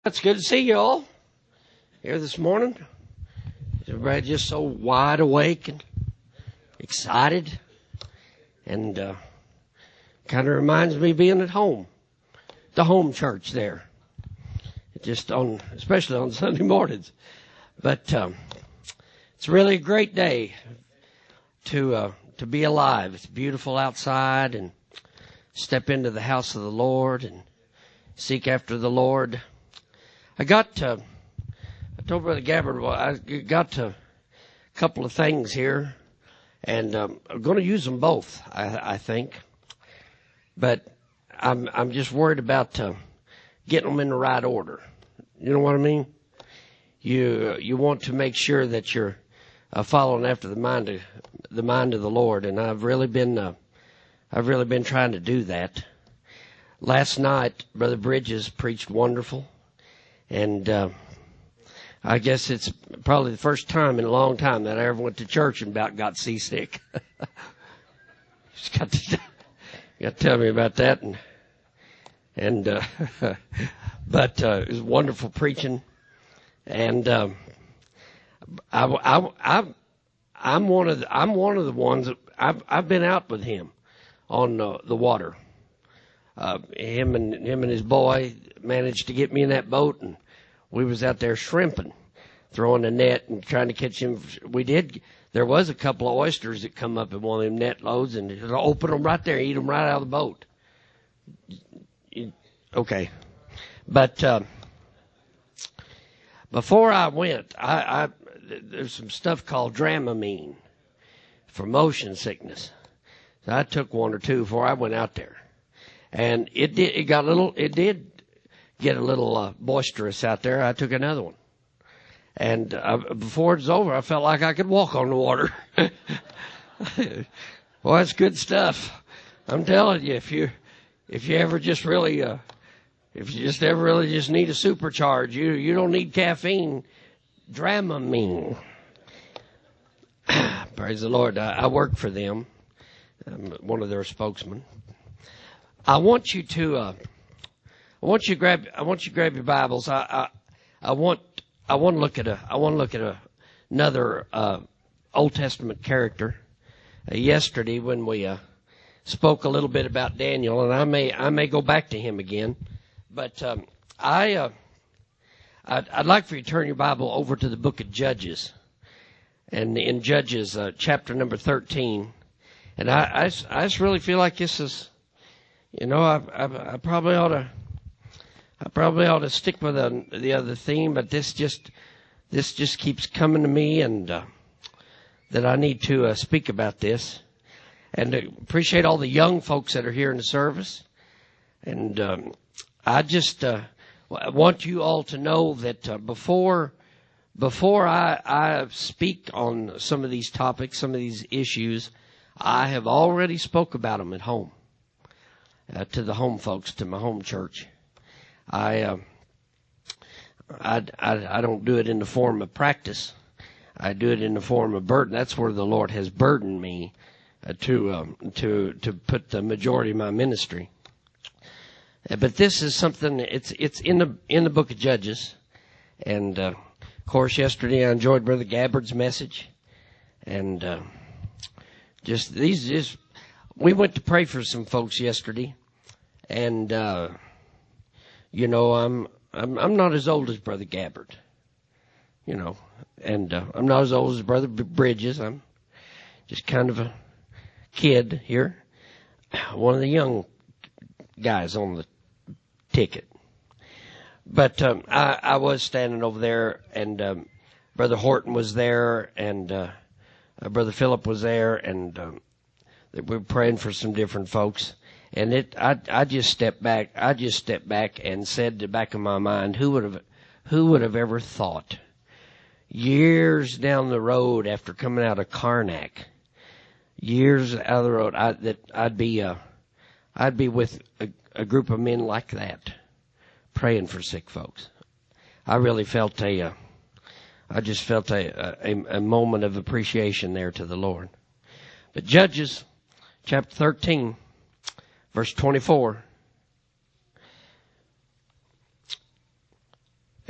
It's good to see you all here this morning. Everybody just so wide awake and excited, and kind of reminds me of being at home, the home church there, especially on Sunday mornings. But it's really a great day to be alive. It's beautiful outside, and step into the house of the Lord and seek after the Lord. I told Brother Gabbard, I got a couple of things here, and I'm going to use them both, I think. But I'm just worried about getting them in the right order. You know what I mean? You want to make sure that you're following after the mind of the Lord, and I've really been trying to do that. Last night, Brother Bridges preached wonderful. And I guess it's probably the first time in a long time that I ever went to church and about got seasick. Just got to tell me about that. But it was wonderful preaching. And I'm one of the ones that I've been out with him on the water. Him and his boy managed to get me in that boat, and we was out there shrimping, throwing a net and trying to catch him. There was a couple of oysters that come up in one of them net loads, and open them right there, eat them right out of the boat. Okay. But before I went, there's some stuff called Dramamine for motion sickness. So I took one or two before I went out there. And it did get a little boisterous out there. I took another one. And before it was over, I felt like I could walk on the water. Well, that's good stuff. I'm telling you, if you ever just really, if you just ever really just need a supercharge, you don't need caffeine. Dramamine. Praise the Lord. I work for them. I'm one of their spokesmen. I want you to grab your Bibles. I want to look at another Old Testament character. Yesterday when we spoke a little bit about Daniel, and I may go back to him again, but I'd like for you to turn your Bible over to the book of Judges, and in Judges chapter number 13, and I just really feel like this is. You know, I probably ought to stick with the other theme, but this just keeps coming to me, and that I need to speak about this, and appreciate all the young folks that are here in the service, and I just want you all to know that before I speak on some of these topics, some of these issues, I have already spoke about them at home. To the home folks, to my home church. I don't do it in the form of practice. I do it in the form of burden. That's where the Lord has burdened me to put the majority of my ministry. But this is something. It's in the book of Judges, and of course yesterday I enjoyed Brother Gabbard's message, and we went to pray for some folks yesterday. And, you know, I'm not as old as Brother Gabbard, you know, and I'm not as old as Brother Bridges. I'm just kind of a kid here, one of the young guys on the ticket. But I was standing over there, and Brother Horton was there, and Brother Philip was there, and we were praying for some different folks. And I just stepped back. I just stepped back and said to the back of my mind, who would have ever thought, years down the road after coming out of Karnak, years out of the road, that I'd be with a group of men like that, praying for sick folks. I really felt a moment of appreciation there to the Lord. But Judges chapter 13. Verse 24.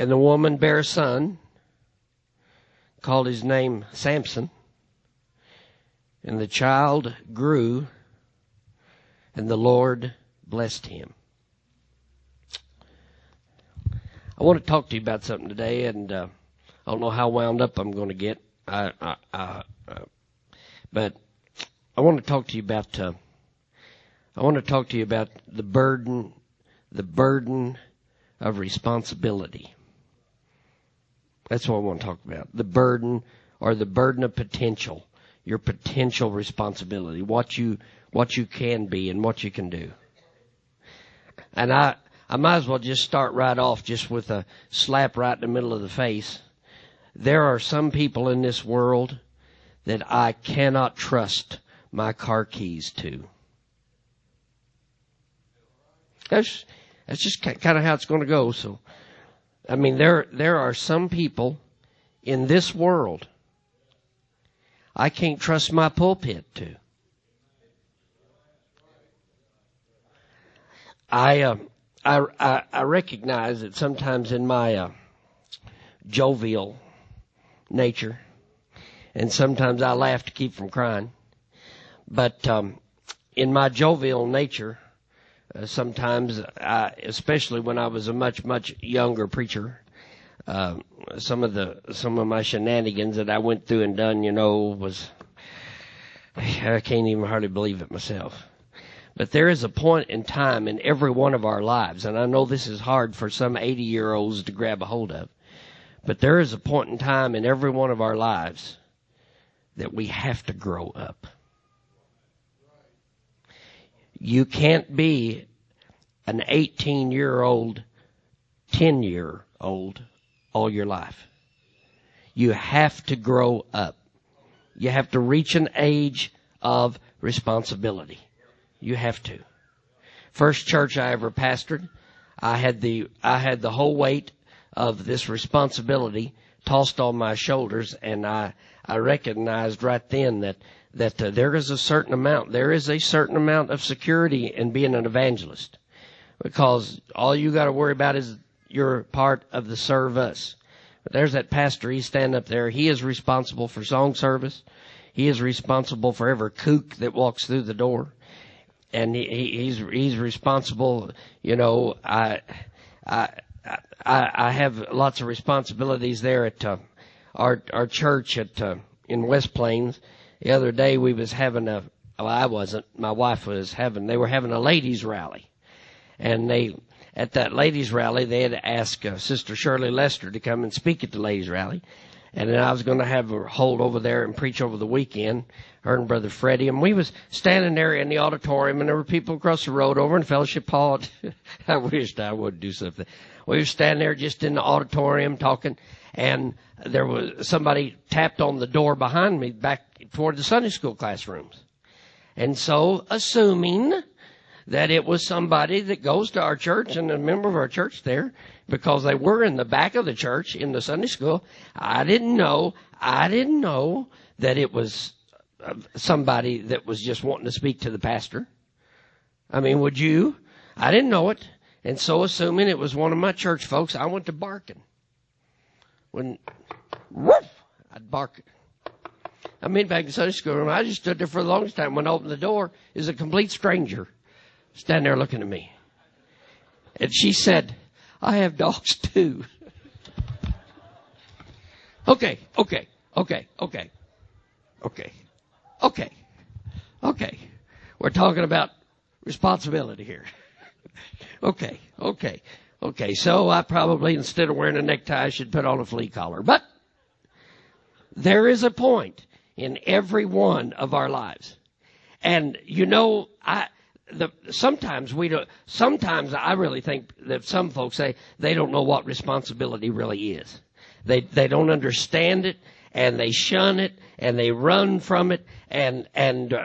And the woman bare a son, called his name Samson. And the child grew, and the Lord blessed him. I want to talk to you about something today, and I don't know how wound up I'm going to get. But I want to talk to you about. The burden of responsibility. That's what I want to talk about. The burden, or the burden of potential. Your potential responsibility. What you can be and what you can do. And I might as well just start right off just with a slap right in the middle of the face. There are some people in this world that I cannot trust my car keys to. That's just kind of how it's going to go. So, I mean, there are some people in this world I can't trust my pulpit to. I recognize that sometimes in my jovial nature, and sometimes I laugh to keep from crying, but in my jovial nature, sometimes, especially when I was a much younger preacher, some of my shenanigans that I went through and done, was, I can't even hardly believe it myself. But there is a point in time in every one of our lives, and I know this is hard for some 80-year-olds to grab a hold of, but there is a point in time in every one of our lives that we have to grow up. You can't be an 18-year-old, 10-year-old all your life. You have to grow up. You have to reach an age of responsibility. You have to. First church I ever pastored, I had the whole weight of this responsibility tossed on my shoulders, and I recognized right then that there is a certain amount of security in being an evangelist, because all you got to worry about is your part of the serve us. But there's that pastor, he's standing up there. He is responsible for song service. He is responsible for every kook that walks through the door. And he's responsible, I have lots of responsibilities there at our church in West Plains. The other day we was having I wasn't, my wife was they were having a ladies rally. And at that ladies rally, they had asked Sister Shirley Lester to come and speak at the ladies rally. And then I was going to have her hold over there and preach over the weekend, her and Brother Freddie. And we was standing there in the auditorium, and there were people across the road over in Fellowship Hall. I wished I would do something. We were standing there just in the auditorium talking, and there was somebody tapped on the door behind me back toward the Sunday school classrooms. And so, assuming that it was somebody that goes to our church and a member of our church there, because they were in the back of the church in the Sunday school, I didn't know that it was somebody that was just wanting to speak to the pastor. I mean, would you? I didn't know it. And so, assuming it was one of my church folks, I went to barking. Woof, I'd bark. I mean, back in the Sunday school room, I just stood there for the longest time. When I opened the door, is a complete stranger standing there looking at me. And she said, I have dogs too. Okay. We're talking about responsibility here. Okay. So I probably, instead of wearing a necktie, should put on a flea collar. But there is a point in every one of our lives. And sometimes I really think that some folks say they don't know what responsibility really is. They don't understand it, and they shun it, and they run from it, and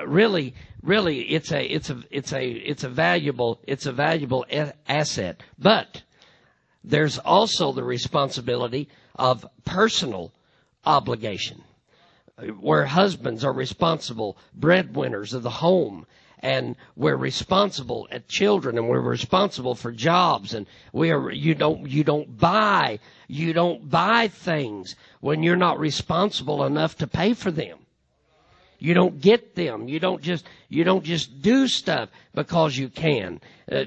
really it's a valuable asset. But there's also the responsibility of personal obligation, where husbands are responsible breadwinners of the home, and we're responsible at children, and we're responsible for jobs, and you don't buy things when you're not responsible enough to pay for them. You don't get them. You don't just do stuff because you can,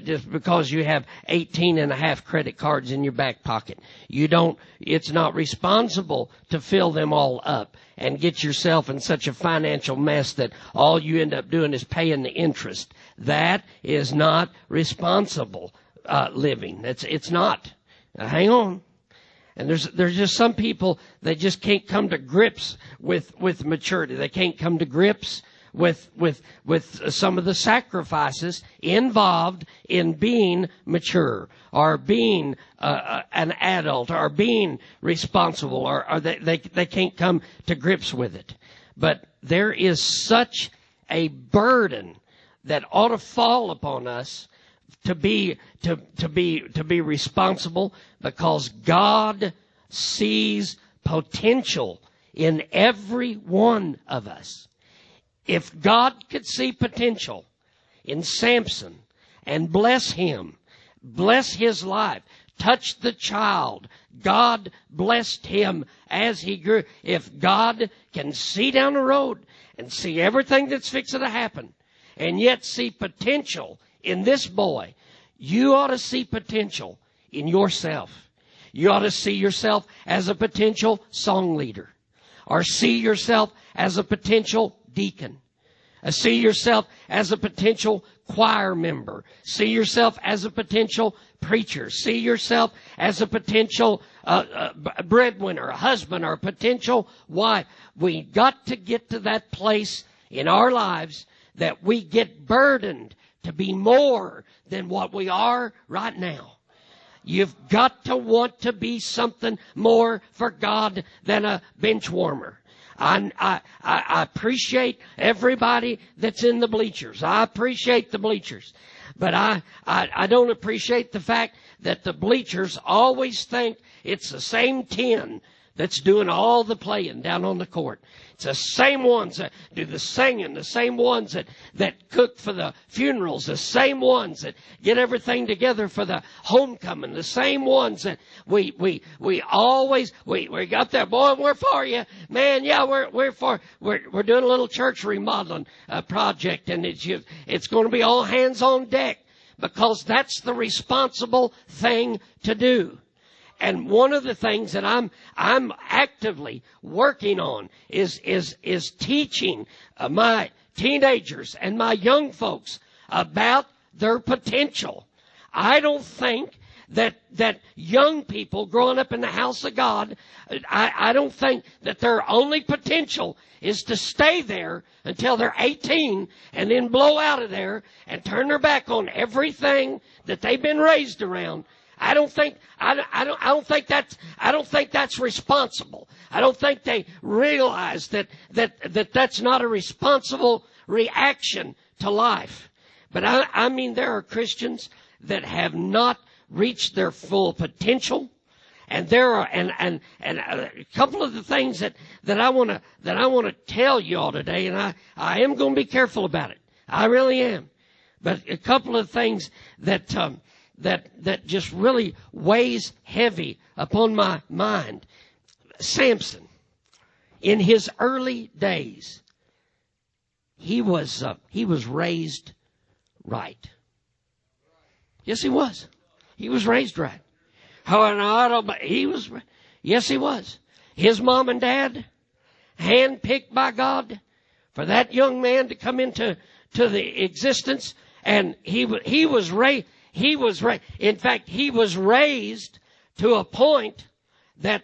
just because you have 18 and a half credit cards in your back pocket. It's not responsible to fill them all up and get yourself in such a financial mess that all you end up doing is paying the interest. That is not responsible living. It's not. Now, hang on. And there's just some people that just can't come to grips with maturity. They can't come to grips with some of the sacrifices involved in being mature, or being an adult, or being responsible, or they can't come to grips with it. But there is such a burden that ought to fall upon us to be responsible, because God sees potential in every one of us. If God could see potential in Samson and bless him, bless his life, touch the child, God blessed him as he grew. If God can see down the road and see everything that's fixing to happen, and yet see potential in this boy, you ought to see potential in yourself. You ought to see yourself as a potential song leader, or see yourself as a potential deacon. See yourself as a potential choir member. See yourself as a potential preacher. See yourself as a potential breadwinner, a husband, or a potential wife. We got to get to that place in our lives that we get burdened to be more than what we are right now. You've got to want to be something more for God than a bench warmer. I appreciate everybody that's in the bleachers. I appreciate the bleachers. But I don't appreciate the fact that the bleachers always think it's the same 10 that's doing all the playing down on the court. It's the same ones that do the singing, the same ones that cook for the funerals, the same ones that get everything together for the homecoming, the same ones that we got there. Boy, we're for you, man. Yeah, we're doing a little church remodeling project, and it's going to be all hands on deck, because that's the responsible thing to do. And one of the things that I'm actively working on is teaching my teenagers and my young folks about their potential. I don't think that young people growing up in the house of God, I don't think that their only potential is to stay there until they're 18 and then blow out of there and turn their back on everything that they've been raised around. I don't think that's responsible. I don't think they realize that's not a responsible reaction to life. But I mean, there are Christians that have not reached their full potential, and there are and a couple of the things that I want to tell you all today, and I am going to be careful about it. I really am. But a couple of things that just really weighs heavy upon my mind. Samson, in his early days, he was raised right. Yes, he was. He was raised right. Yes, he was. His mom and dad, handpicked by God for that young man to come into the existence, and he was raised. In fact, he was raised to a point that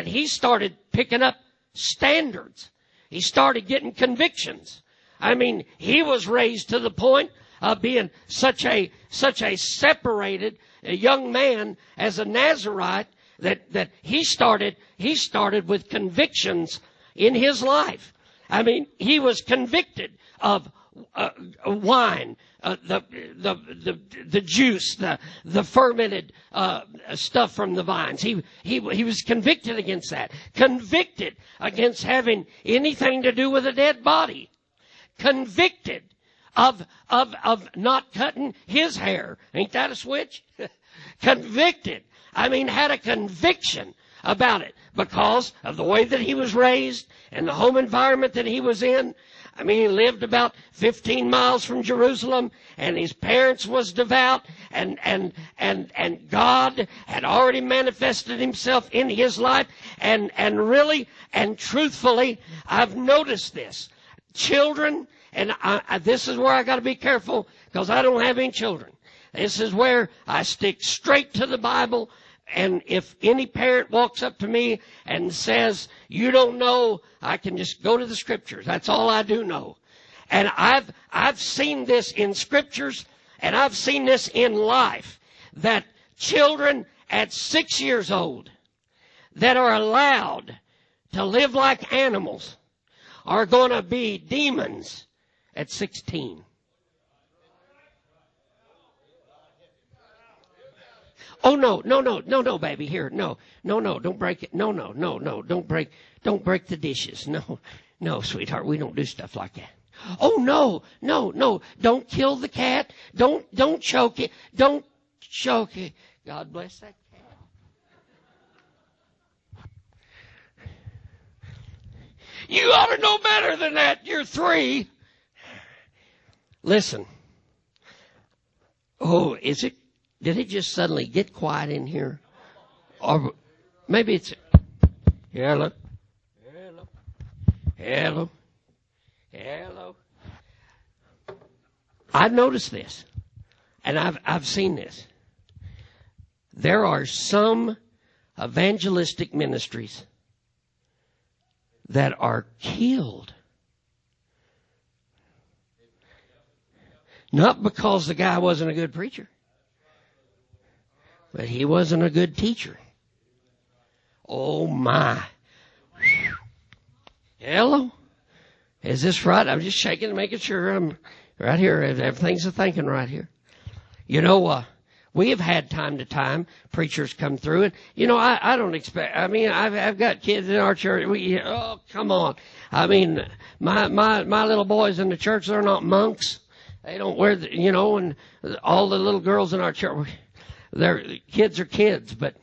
he started picking up standards. He started getting convictions. I mean, he was raised to the point of being such a separated young man as a Nazarite that he started with convictions in his life. I mean, he was convicted of wine, the juice, the fermented stuff from the vines. He was convicted against that. Convicted against having anything to do with a dead body. Convicted of not cutting his hair. Ain't that a switch? Convicted. I mean, had a conviction about it because of the way that he was raised and the home environment that he was in. I mean, he lived about 15 miles from Jerusalem, and his parents was devout, and God had already manifested himself in his life, and really and truthfully, I've noticed this. Children, and this is where I got to be careful because I don't have any children. This is where I stick straight to the Bible. And if any parent walks up to me and says, you don't know, I can just go to the scriptures. That's all I do know. And I've seen this in scriptures, and I've seen this in life, that children at 6 years old that are allowed to live like animals are going to be demons at 16. Oh, no, baby, here, no, don't break it. No, don't break the dishes. No, sweetheart, we don't do stuff like that. Oh, no, don't kill the cat. Don't choke it. Don't choke it. God bless that cat. You ought to know better than that. You're 3. Listen. Oh, did it just suddenly get quiet in here? Or maybe it's, hello. I've noticed this, and I've seen this. There are some evangelistic ministries that are killed. Not because the guy wasn't a good preacher, but he wasn't a good teacher. Oh, my. Hello? Is this right? I'm just shaking and making sure I'm right here. Everything's a thinking right here. You know, we have had time to time preachers come through, and you know, I don't expect. I mean, I've got kids in our church. Oh, come on. I mean, my little boys in the church, they're not monks. They don't wear and all the little girls in our church, their kids are kids. But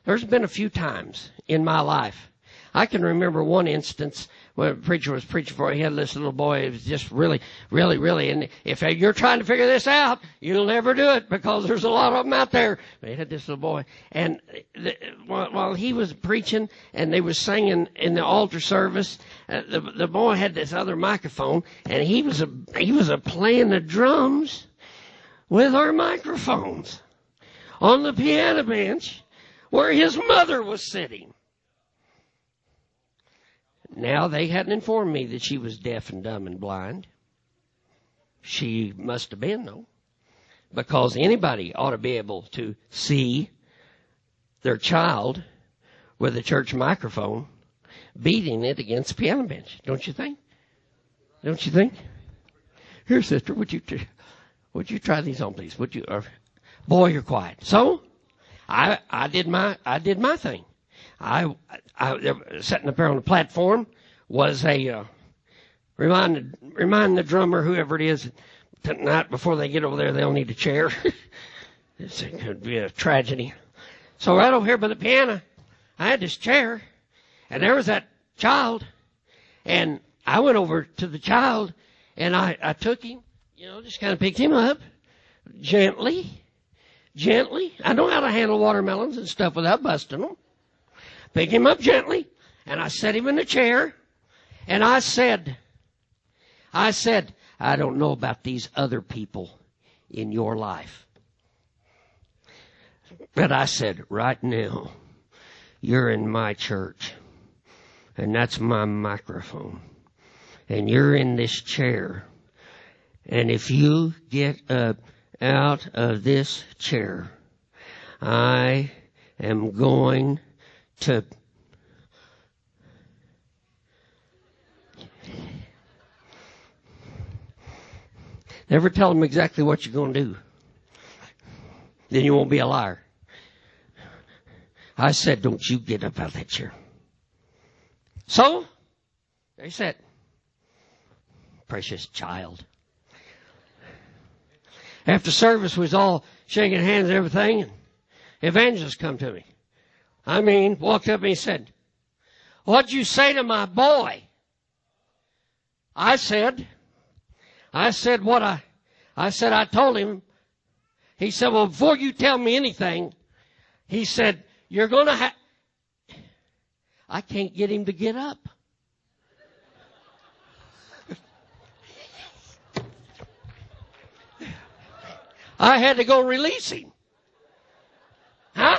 there's been a few times in my life. I can remember one instance when a preacher was preaching for, he had this little boy. It was just really, and if you're trying to figure this out, you'll never do it because there's a lot of them out there. But he had this little boy, and while he was preaching and they were singing in the altar service, the boy had this other microphone, and he was playing the drums with our microphones on the piano bench where his mother was sitting. Now, they hadn't informed me that she was deaf and dumb and blind. She must have been, though, because anybody ought to be able to see their child with a church microphone beating it against the piano bench. Don't you think? Don't you think? Here, sister, would you try these on, please? Boy, you're quiet. So, I did my thing. I sitting up there on the platform was remind the drummer, whoever it is, tonight before they get over there, they'll need a chair. It could be a tragedy. So right over here by the piano, I had this chair, and there was that child, and I went over to the child, and I took him, just kind of picked him up gently. I know how to handle watermelons and stuff without busting them. Pick him up gently, and I set him in the chair, and I said, I don't know about these other people in your life, but I said, right now, you're in my church, and that's my microphone, and you're in this chair, and if you get up out of this chair, I am going to never tell them exactly what you're going to do. Then you won't be a liar. I said, don't you get up out of that chair. So, they said, precious child. After service, we was all shaking hands and everything. And evangelist come to me. Walked up and he said, "What'd you say to my boy?" I said, I told him. He said, "Well, before you tell me anything," he said, "you're going to have..." I can't get him to get up. I had to go release him. Huh?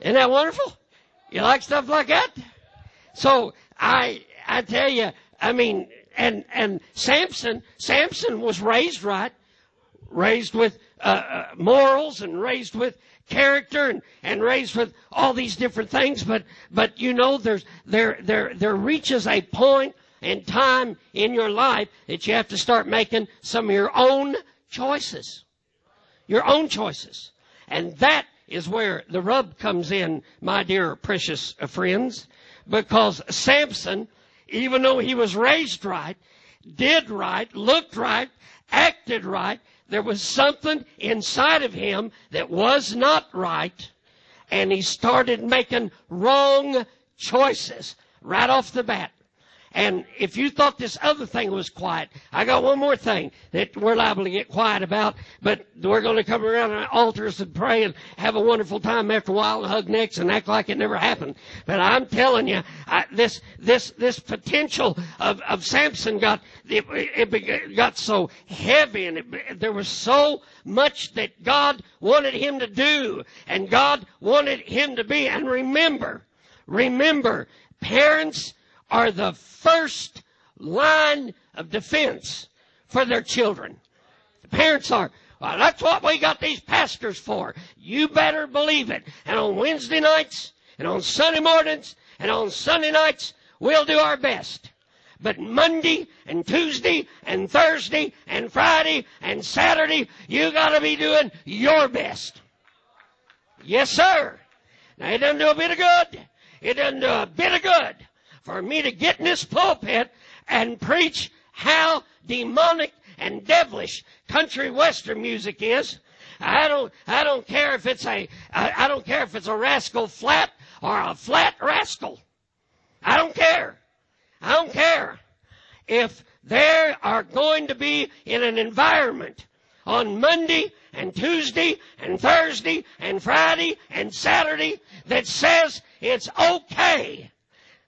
Isn't that wonderful? You like stuff like that? So I tell you, and Samson was raised right, raised with morals and raised with character and raised with all these different things. But there reaches a point and time in your life that you have to start making some of your own choices. Your own choices. And that is where the rub comes in, my dear precious friends, because Samson, even though he was raised right, did right, looked right, acted right, there was something inside of him that was not right, and he started making wrong choices right off the bat. And if you thought this other thing was quiet, I got one more thing that we're liable to get quiet about, but we're going to come around our altars and pray and have a wonderful time after a while and hug necks and act like it never happened. But I'm telling you, this potential of Samson got so heavy, and there was so much that God wanted him to do and God wanted him to be. And remember, parents are the first line of defense for their children. The parents are. Well, that's what we got these pastors for. You better believe it. And on Wednesday nights, and on Sunday mornings, and on Sunday nights, we'll do our best. But Monday, and Tuesday, and Thursday, and Friday, and Saturday, you got to be doing your best. Yes, sir. Now, it doesn't do a bit of good. It doesn't do a bit of good for me to get in this pulpit and preach how demonic and devilish country western music is. I don't care if it's a rascal flat or a flat rascal. I don't care. If they are going to be in an environment on Monday and Tuesday and Thursday and Friday and Saturday that says it's okay,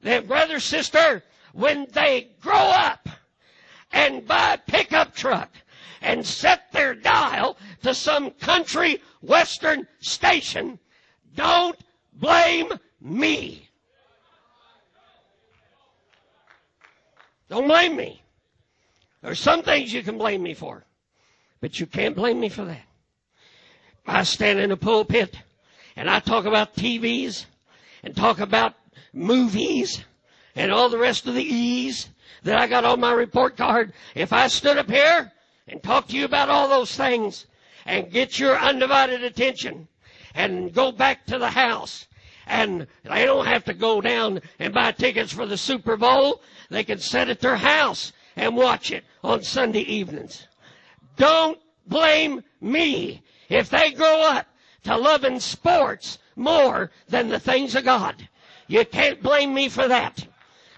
then, brother, sister, when they grow up and buy a pickup truck and set their dial to some country western station, don't blame me. Don't blame me. There's some things you can blame me for, but you can't blame me for that. I stand in a pulpit and I talk about TVs and talk about movies and all the rest of the E's that I got on my report card. If I stood up here and talked to you about all those things and get your undivided attention and go back to the house, and they don't have to go down and buy tickets for the Super Bowl, they can sit at their house and watch it on Sunday evenings. Don't blame me if they grow up to loving sports more than the things of God. You can't blame me for that.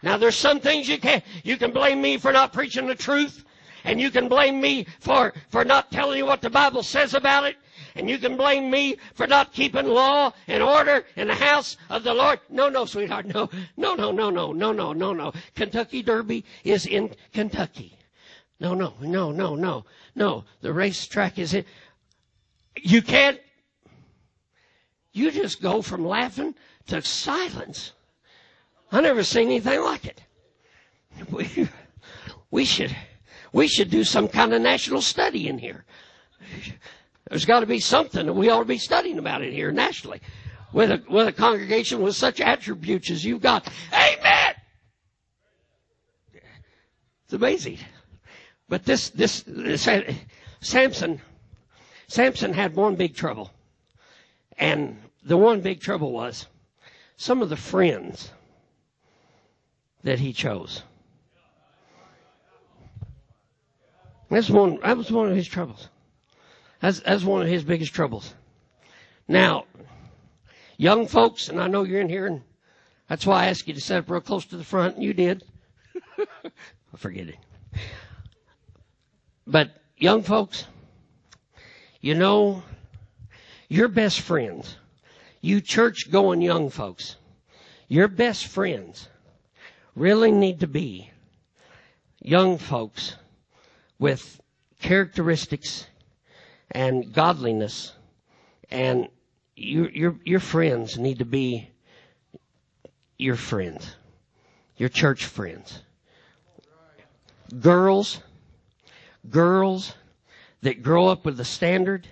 Now, there's some things you can't. You can blame me for not preaching the truth, and you can blame me for not telling you what the Bible says about it, and you can blame me for not keeping law and order in the house of the Lord. No, sweetheart, no. Kentucky Derby is in Kentucky. No. The racetrack is in. You can't. You just go from laughing to silence. I never seen anything like it. We should do some kind of national study in here. There's got to be something that we ought to be studying about it here nationally, with a congregation with such attributes as you've got. Amen. It's amazing. But this Samson had one big trouble, and the one big trouble was some of the friends that he chose. That was one of his troubles. That's one of his biggest troubles. Now, young folks, and I know you're in here, and that's why I asked you to sit up real close to the front, and you did. Forget it. But young folks, you know, your best friends, you church-going young folks, your best friends really need to be young folks with characteristics and godliness, and your friends need to be your friends, your church friends. Girls that grow up with a standard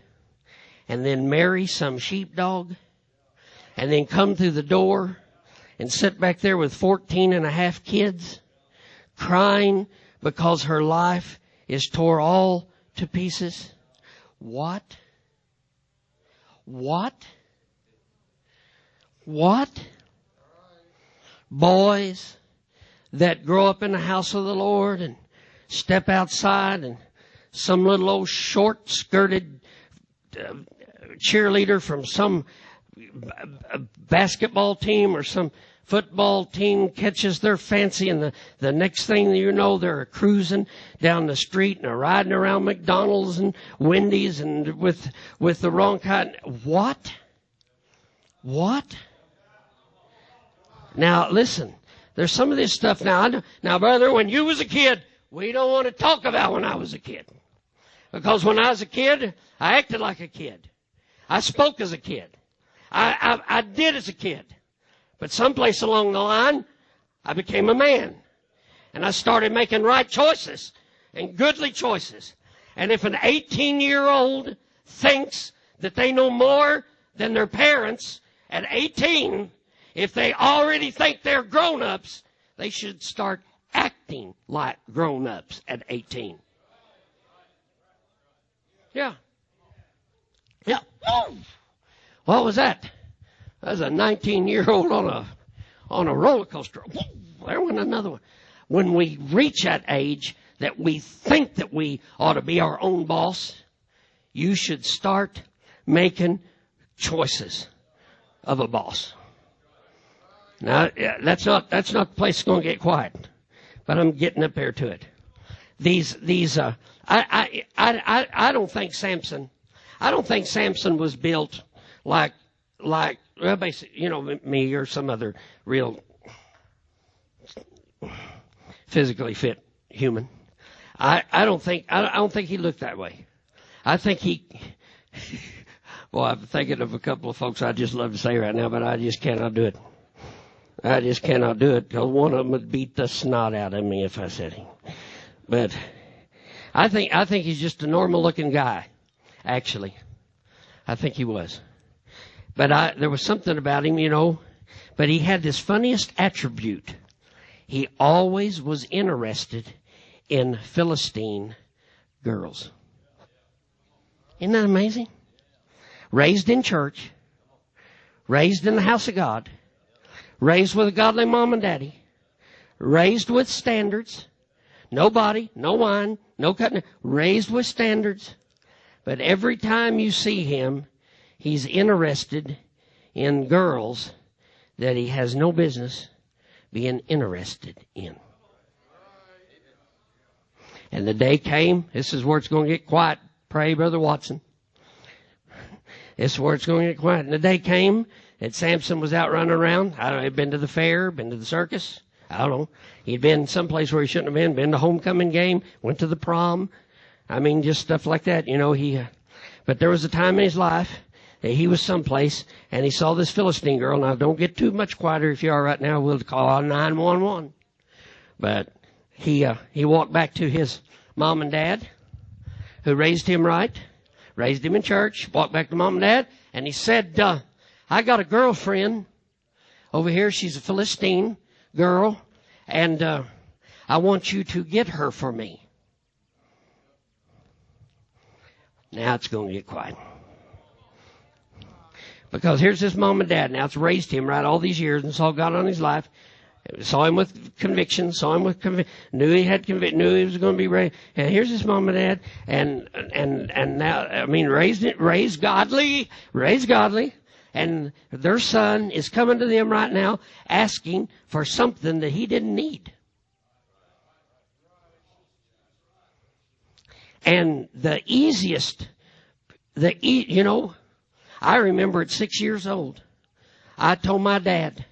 and then marry some sheepdog and then come through the door and sit back there with 14 and a half kids crying because her life is tore all to pieces. What? Boys that grow up in the house of the Lord and step outside, and some little old short-skirted cheerleader from some basketball team or some football team catches their fancy, and the next thing you know, they're cruising down the street and are riding around McDonald's and Wendy's and with the wrong kind. What? Now listen, there's some of this stuff now. Now, brother, when you was a kid, we don't want to talk about when I was a kid, because when I was a kid, I acted like a kid. I spoke as a kid. I did as a kid. But someplace along the line, I became a man. And I started making right choices and goodly choices. And if an 18-year-old thinks that they know more than their parents at 18, if they already think they're grown-ups, they should start acting like grown-ups at 18. Yeah. What was that? That was a 19-year-old on a roller coaster. There went another one. When we reach that age that we think that we ought to be our own boss, you should start making choices of a boss. Now, that's not the place that's going to get quiet, but I'm getting up there to it. I don't think Samson was built like well, basically, me or some other real physically fit human. I don't think he looked that way. I think he. Well, I'm thinking of a couple of folks I'd just love to say right now, but I just cannot do it. Because one of them would beat the snot out of me if I said him. But I think he's just a normal-looking guy. Actually, I think he was. But there was something about him, But he had this funniest attribute. He always was interested in Philistine girls. Isn't that amazing? Raised in church, raised in the house of God, raised with a godly mom and daddy, raised with standards, no body, no wine, no cutting, raised with standards. But every time you see him, he's interested in girls that he has no business being interested in. And the day came, this is where it's going to get quiet. Pray, Brother Watson. This is where it's going to get quiet. And the day came that Samson was out running around. I don't know, he'd been to the fair, been to the circus. I don't know. He'd been someplace where he shouldn't have been to homecoming game, went to the prom. I mean, just stuff like that. But there was a time in his life that he was someplace and he saw this Philistine girl. Now, don't get too much quieter if you are right now. We'll call 911. But he walked back to his mom and dad, who raised him right, raised him in church, walked back to mom and dad, and he said, I got a girlfriend over here. She's a Philistine girl, and I want you to get her for me. Now it's going to get quiet. Because here's his mom and dad. Now it's raised him, right, all these years and saw God on his life. Saw him with conviction, knew he had conviction, knew he was going to be raised. And here's his mom and dad, and now, I mean, raised godly, and their son is coming to them right now asking for something that he didn't need. And the easiest, I remember at 6 years old, I told my dad,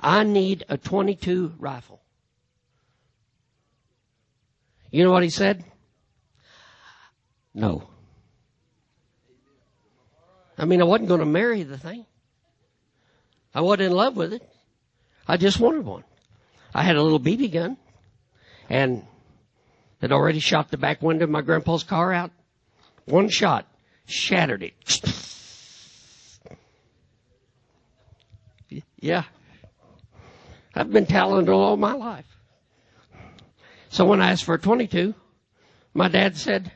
I need a .22 rifle. You know what he said? No. I mean, I wasn't going to marry the thing. I wasn't in love with it. I just wanted one. I had a little BB gun and had already shot the back window of my grandpa's car out. One shot shattered it. Yeah. I've been talented all my life. So when I asked for a .22, my dad said,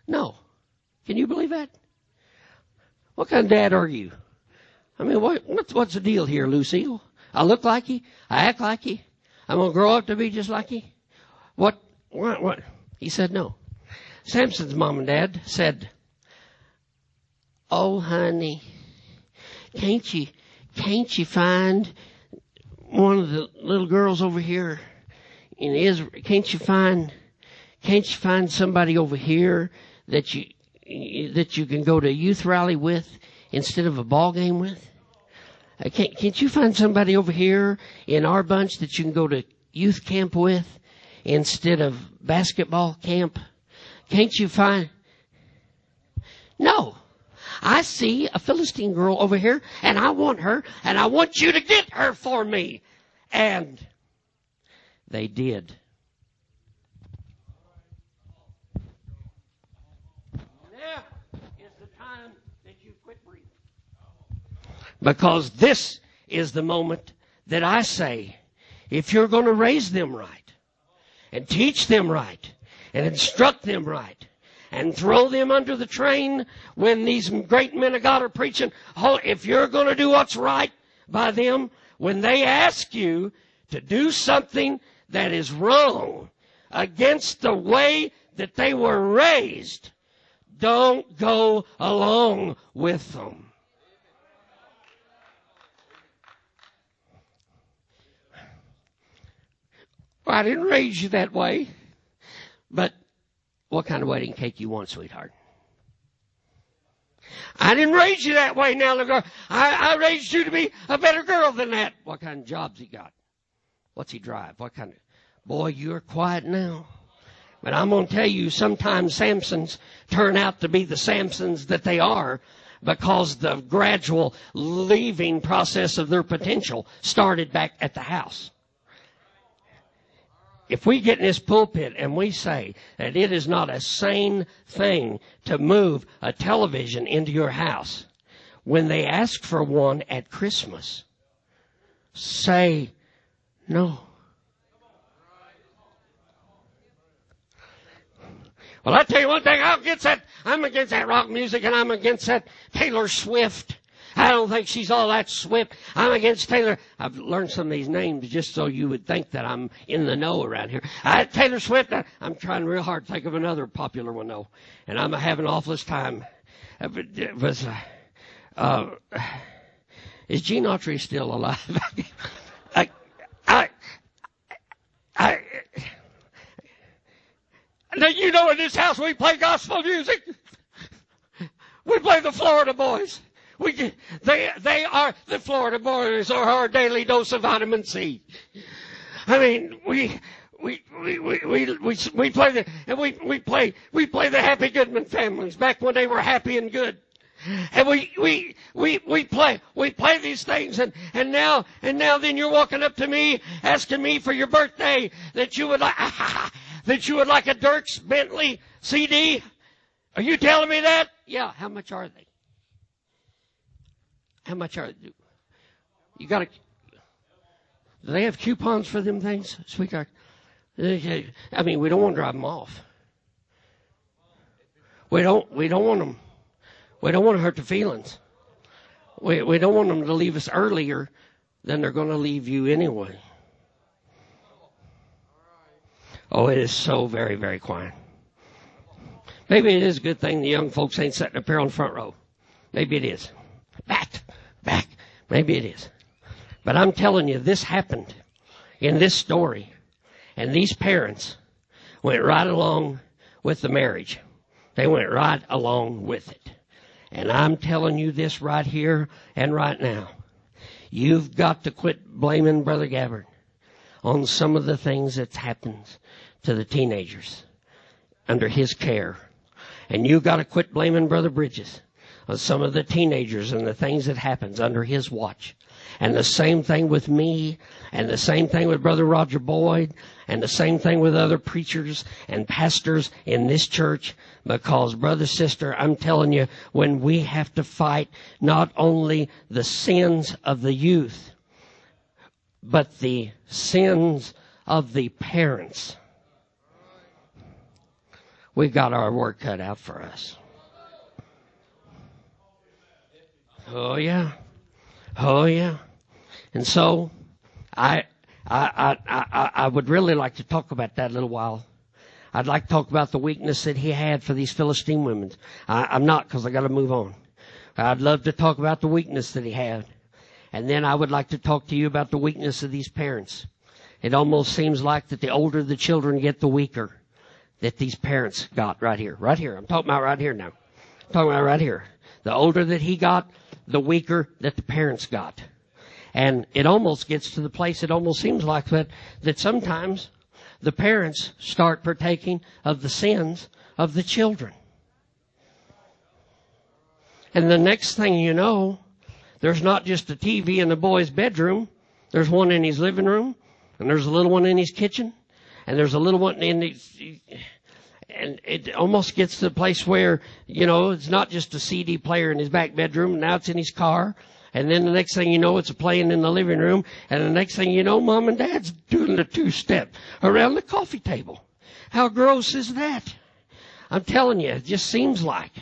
no. Can you believe that? What kind of dad are you? I mean, what's the deal here, Lucille? I look like you. I act like you. I'm going to grow up to be just like you. What? He said no. Samson's mom and dad said, oh, honey, can't you find one of the little girls over here in Israel? Can't you find somebody over here that you can go to a youth rally with instead of a ball game with? Can't you find somebody over here in our bunch that you can go to youth camp with instead of basketball camp? Can't you find? No. I see a Philistine girl over here, and I want her, and I want you to get her for me. And they did. Now is the time that you quit breathing. Because this is the moment that I say, if you're going to raise them right, and teach them right, and instruct them right, and throw them under the train when these great men of God are preaching, if you're going to do what's right by them, when they ask you to do something that is wrong against the way that they were raised, don't go along with them. Well, I didn't raise you that way, but what kind of wedding cake you want, sweetheart? I didn't raise you that way now, little girl. I raised you to be a better girl than that. What kind of jobs he got? What's he drive? What kind of... Boy, you're quiet now. But I'm going to tell you, sometimes Samsons turn out to be the Samsons that they are because the gradual leaving process of their potential started back at the house. If we get in this pulpit and we say that it is not a sane thing to move a television into your house, when they ask for one at Christmas, say no. Well, I tell you one thing, I'm against that rock music, and I'm against that Taylor Swift. I don't think she's all that swift. I'm against Taylor. I've learned some of these names just so you would think that I'm in the know around here. Taylor Swift, I'm trying real hard to think of another popular one, though. And I'm having an awfulest time. Is Gene Autry still alive? Now, you know, in this house we play gospel music. We play the Florida Boys. They are the Florida Boys, or our daily dose of vitamin C. I mean, we play the Happy Goodman Families back when they were happy and good, and we play these things, and now then you're walking up to me asking me for your birthday that you would like a Dirks Bentley CD. Are you telling me that? Yeah. How much are they? How much are they? You got to... Do they have coupons for them things, sweetheart? I mean, we don't want to drive them off. We don't want them. We don't want to hurt their feelings. We don't want them to leave us earlier than they're going to leave you anyway. Oh, it is so very, very quiet. Maybe it is a good thing the young folks ain't sitting up here on the front row. Maybe it is. Back. Maybe it is. But I'm telling you, this happened in this story. And these parents went right along with the marriage. They went right along with it. And I'm telling you this right here and right now. You've got to quit blaming Brother Gabbard on some of the things that's happened to the teenagers under his care. And you've got to quit blaming Brother Bridges on some of the teenagers and the things that happens under his watch. And the same thing with me, and the same thing with Brother Roger Boyd, and the same thing with other preachers and pastors in this church. Because, brother, sister, I'm telling you, when we have to fight not only the sins of the youth, but the sins of the parents, we've got our work cut out for us. Oh, yeah. Oh, yeah. And so I would really like to talk about that a little while. I'd like to talk about the weakness that he had for these Philistine women. I'm not, because I got to move on. I'd love to talk about the weakness that he had. And then I would like to talk to you about the weakness of these parents. It almost seems like that the older the children get, the weaker that these parents got right here. Right here. I'm talking about right here now. I'm talking about right here. The older that he got, the weaker that the parents got. And it almost gets to the place, it almost seems like that sometimes the parents start partaking of the sins of the children. And the next thing you know, there's not just a TV in the boy's bedroom. There's one in his living room, and there's a little one in his kitchen, and there's a little one in the... And it almost gets to the place where, you know, it's not just a CD player in his back bedroom. Now it's in his car. And then the next thing you know, it's playing in the living room. And the next thing you know, Mom and Dad's doing the two-step around the coffee table. How gross is that? I'm telling you, it just seems like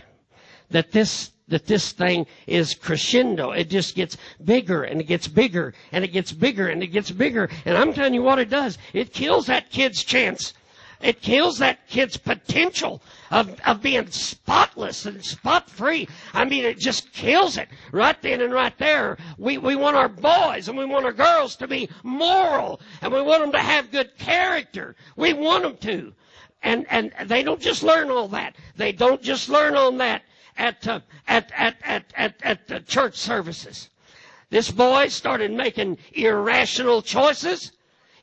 that this thing is crescendo. It just gets bigger and it gets bigger and it gets bigger and it gets bigger. And I'm telling you what it does. It kills that kid's chance. It kills that kid's potential of being spotless and spot-free. I mean, it just kills it right then and right there. We want our boys and we want our girls to be moral, and we want them to have good character. We want them to. And they don't just learn all that. They don't just learn on that at the church services. This boy started making irrational choices,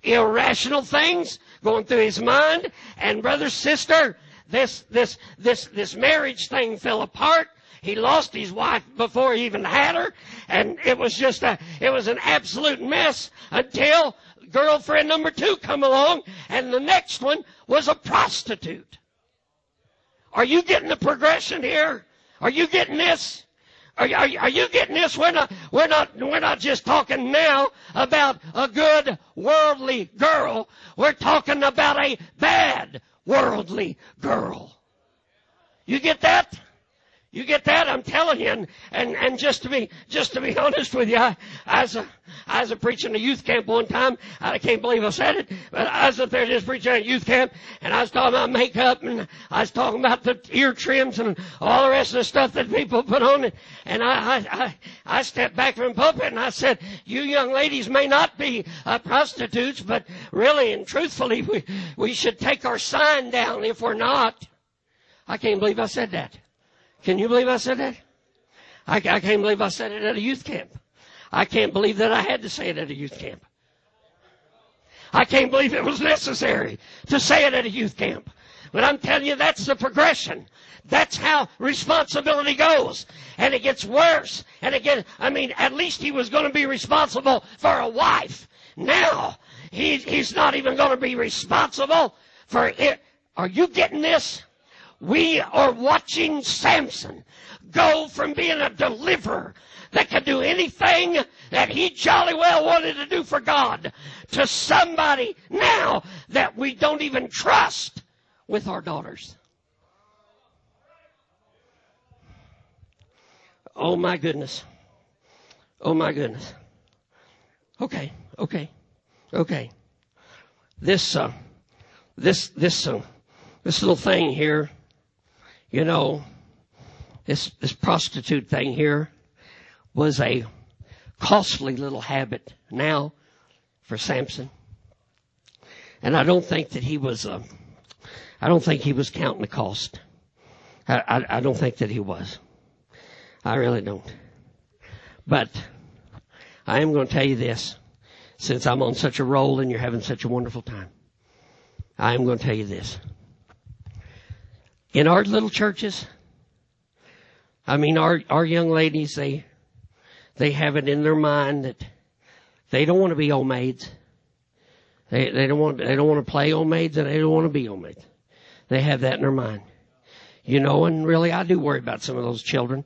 irrational things going through his mind. And brother, sister, this marriage thing fell apart. He lost his wife before he even had her, and it was an absolute mess until girlfriend number 2 come along, and the next one was a prostitute. Are you getting the progression here? Are you getting this? Are you getting this? We're not just talking now about a good worldly girl. We're talking about a bad worldly girl. You get that? You get that? I'm telling you. And just to be honest with you, I was preaching a youth camp one time. I can't believe I said it, but I was up there just preaching at a youth camp, and I was talking about makeup, and I was talking about the ear trims and all the rest of the stuff that people put on. And I stepped back from the pulpit and I said, "You young ladies may not be prostitutes, but really and truthfully, we should take our sign down if we're not." I can't believe I said that. Can you believe I said that? I can't believe I said it at a youth camp. I can't believe that I had to say it at a youth camp. I can't believe it was necessary to say it at a youth camp. But I'm telling you, that's the progression. That's how responsibility goes. And it gets worse. And at least he was going to be responsible for a wife. Now, he's not even going to be responsible for it. Are you getting this? We are watching Samson go from being a deliverer that could do anything that he jolly well wanted to do for God to somebody now that we don't even trust with our daughters. Oh my goodness. Oh my goodness. Okay. This this little thing here, you know, this prostitute thing here was a costly little habit now for Samson. And I don't think that he was counting the cost. I don't think that he was. I really don't. But I am going to tell you this, since I'm on such a roll and you're having such a wonderful time. I am going to tell you this. In our little churches, I mean, our young ladies, they have it in their mind that they don't want to be old maids. They don't want to play old maids, and they don't want to be old maids. They have that in their mind. You know, and really I do worry about some of those children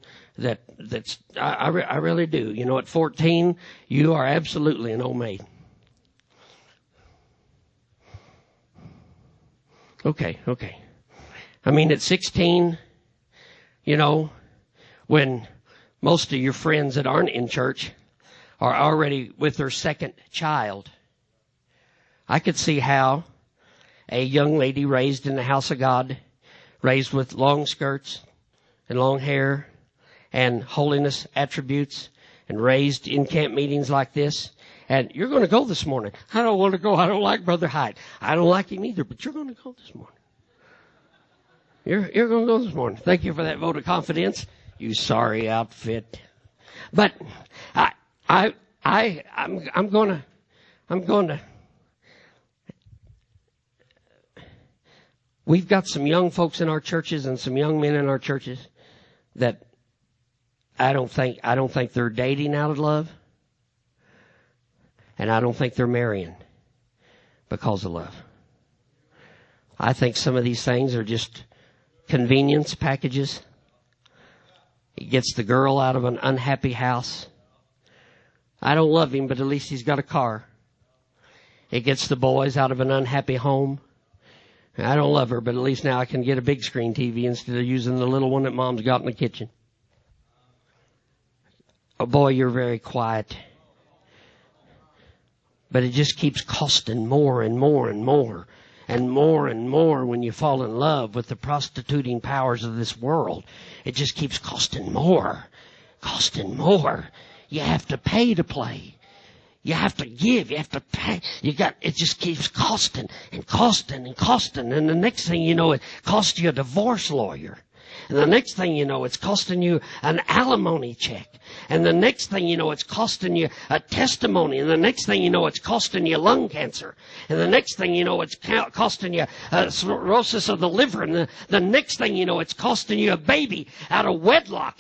I really do. You know, at 14, you are absolutely an old maid. Okay. I mean, at 16, you know, when most of your friends that aren't in church are already with their second child, I could see how a young lady raised in the house of God, raised with long skirts and long hair and holiness attributes, and raised in camp meetings like this, and you're going to go this morning. I don't want to go. I don't like Brother Hight. I don't like him either, but you're going to go this morning. You're going to go this morning. Thank you for that vote of confidence, you sorry outfit. But I'm going to. We've got some young folks in our churches and some young men in our churches that I don't think they're dating out of love, and I don't think they're marrying because of love. I think some of these things are just convenience packages. It gets the girl out of an unhappy house. I don't love him, but at least he's got a car. It gets the boys out of an unhappy home. I don't love her, but at least now I can get a big screen TV instead of using the little one that Mom's got in the kitchen. Oh boy, you're very quiet. But it just keeps costing more and more and more and more and more when you fall in love with the prostituting powers of this world. It just keeps costing more. You have to pay to play. You have to give. You have to pay. It just keeps costing and costing and costing. And the next thing you know, it costs you a divorce lawyer. And the next thing you know, it's costing you an alimony check. And the next thing you know, it's costing you a testimony. And the next thing you know, it's costing you lung cancer. And the next thing you know, it's costing you cirrhosis of the liver. And the next thing you know, it's costing you a baby out of wedlock.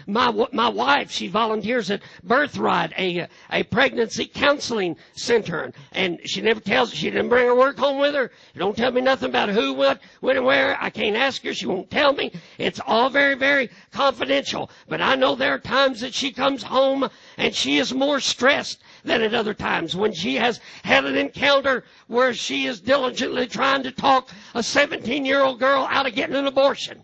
My wife, she volunteers at Birthright, a pregnancy counseling center. And she never she didn't bring her work home with her. Don't tell me nothing about who, what, when, and where. I can't ask her. She won't tell me. It's all very, very confidential. But I know there are times that she comes home and she is more stressed than at other times when she has had an encounter where she is diligently trying to talk a 17-year-old girl out of getting an abortion.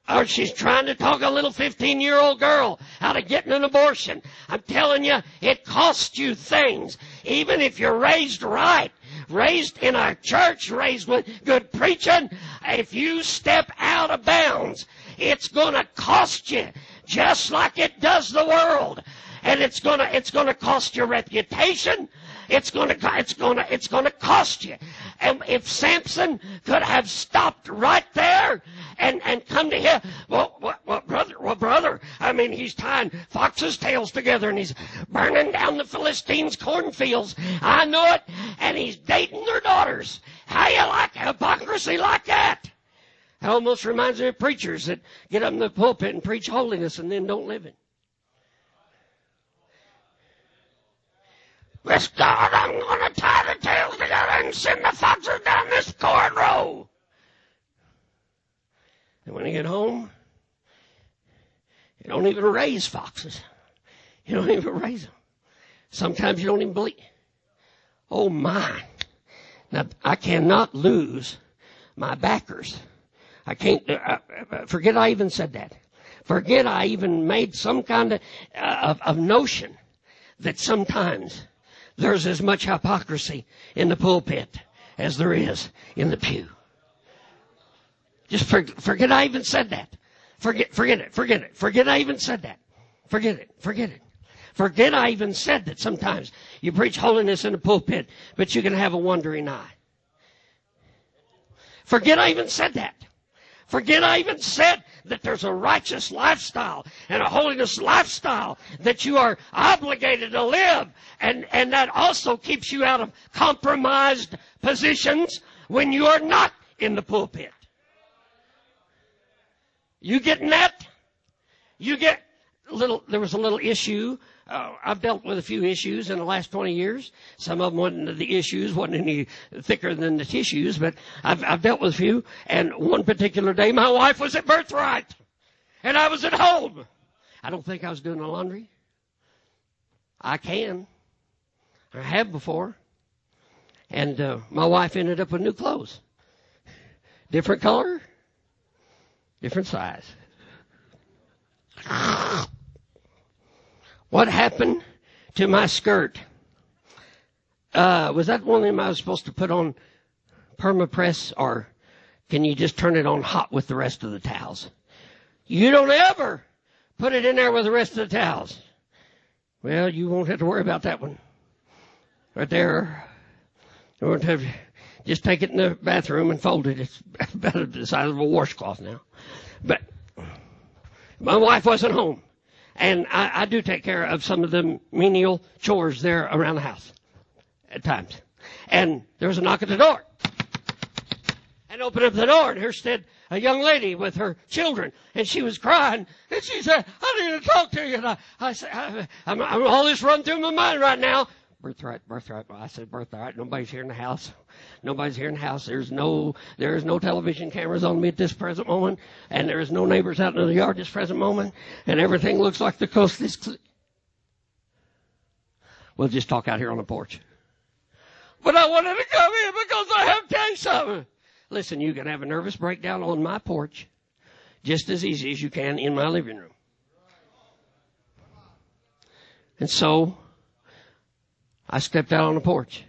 Or she's trying to talk a little 15-year-old girl out of getting an abortion. I'm telling you, it costs you things. Even if you're raised right, raised in our church, raised with good preaching, if you step out of bounds, it's going to cost you just like it does the world. And it's going to cost your reputation. It's going to cost you. And if Samson could have stopped right there and come to him, brother, I mean, he's tying foxes' tails together and he's burning down the Philistines' cornfields. I know it. And he's dating their daughters. How you like hypocrisy like that? It almost reminds me of preachers that get up in the pulpit and preach holiness and then don't live it. Bless God, I'm going to tie the tails together and send the foxes down this corn row. And when you get home, you don't even raise foxes. You don't even raise them. Sometimes you don't even believe. Oh, my. Now, I cannot lose my backers. I can't, forget I even said that. Forget I even made some kind of notion that sometimes there's as much hypocrisy in the pulpit as there is in the pew. Just forget I even said that. Forget it. Forget I even said that. Forget it. Forget I even said that sometimes you preach holiness in the pulpit, but you can have a wandering eye. Forget I even said that. Forget I even said that there's a righteous lifestyle and a holiness lifestyle that you are obligated to live. And that also keeps you out of compromised positions when you are not in the pulpit. You getting that? There was a little issue. I've dealt with a few issues in the last 20 years. Some of them wasn't any thicker than the tissues, but I've dealt with a few. And one particular day, my wife was at Birthright, and I was at home. I don't think I was doing the laundry. I have before. And my wife ended up with new clothes. Different color, different size. What happened to my skirt? Was that one of them I was supposed to put on permapress, or can you just turn it on hot with the rest of the towels? You don't ever put it in there with the rest of the towels. Well, you won't have to worry about that one. Right there. You won't have to just take it in the bathroom and fold it. It's about the size of a washcloth now. But my wife wasn't home. And I do take care of some of the menial chores there around the house at times. And there was a knock at the door. And opened up the door, and here stood a young lady with her children. And she was crying. And she said, I need to talk to you. And I said, I'm all this run through my mind right now. Birthright. Well, I said birthright. Nobody's here in the house. There is no television cameras on me at this present moment, and there is no neighbors out in the yard this present moment, and everything looks like the coast is clear. We'll just talk out here on the porch. But I wanted to come in because I have to tell you something. Listen, you can have a nervous breakdown on my porch just as easy as you can in my living room. And so I stepped out on the porch.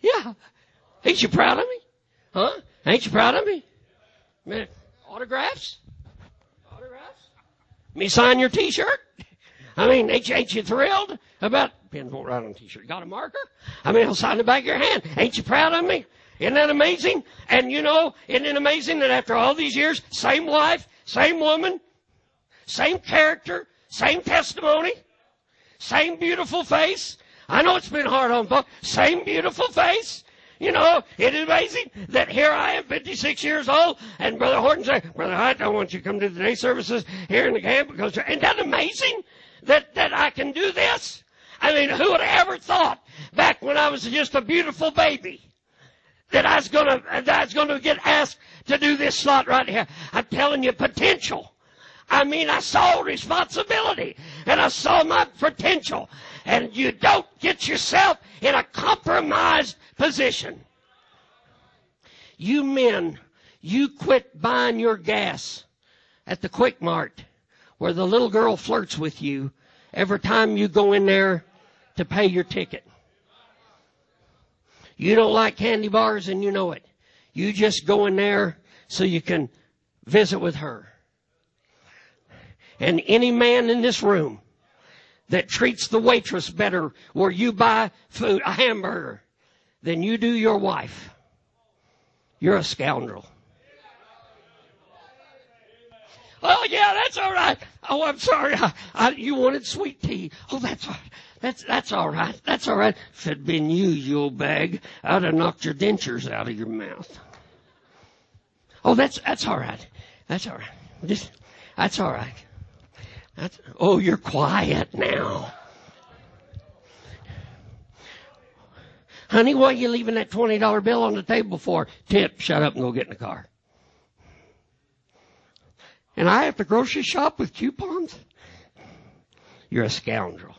Yeah. Ain't you proud of me? Huh? Ain't you proud of me? Man, autographs? Me sign your T-shirt? I mean, ain't you thrilled about... Pens won't write on T-shirt. Got a marker? I mean, I'll sign the back of your hand. Ain't you proud of me? Isn't that amazing? And you know, isn't it amazing that after all these years, same wife, same woman, same character, same testimony, same beautiful face. I know it's been hard on both. Same beautiful face. You know, it is amazing that here I am, 56 years old, and Brother Horton said, Brother Hight, I want you to come to the day services here in the camp. Because, isn't that amazing that I can do this? I mean, who would have ever thought back when I was just a beautiful baby that I was gonna get asked to do this slot right here? I'm telling you, potential. I mean, I saw responsibility, and I saw my potential. And you don't get yourself in a compromised position. You men, you quit buying your gas at the Quick Mart where the little girl flirts with you every time you go in there to pay your ticket. You don't like candy bars, and you know it. You just go in there so you can visit with her. And any man in this room that treats the waitress better where you buy food, a hamburger, than you do your wife, you're a scoundrel. Oh, yeah, that's all right. Oh, I'm sorry. You wanted sweet tea. Oh, that's all right. That's all right. That's all right. If it'd been you old bag, I'd have knocked your dentures out of your mouth. Oh, that's all right. That's all right. That's all right. Oh, you're quiet now. Honey, what are you leaving that $20 bill on the table for? Tip, shut up and go get in the car. And I have to grocery shop with coupons? You're a scoundrel.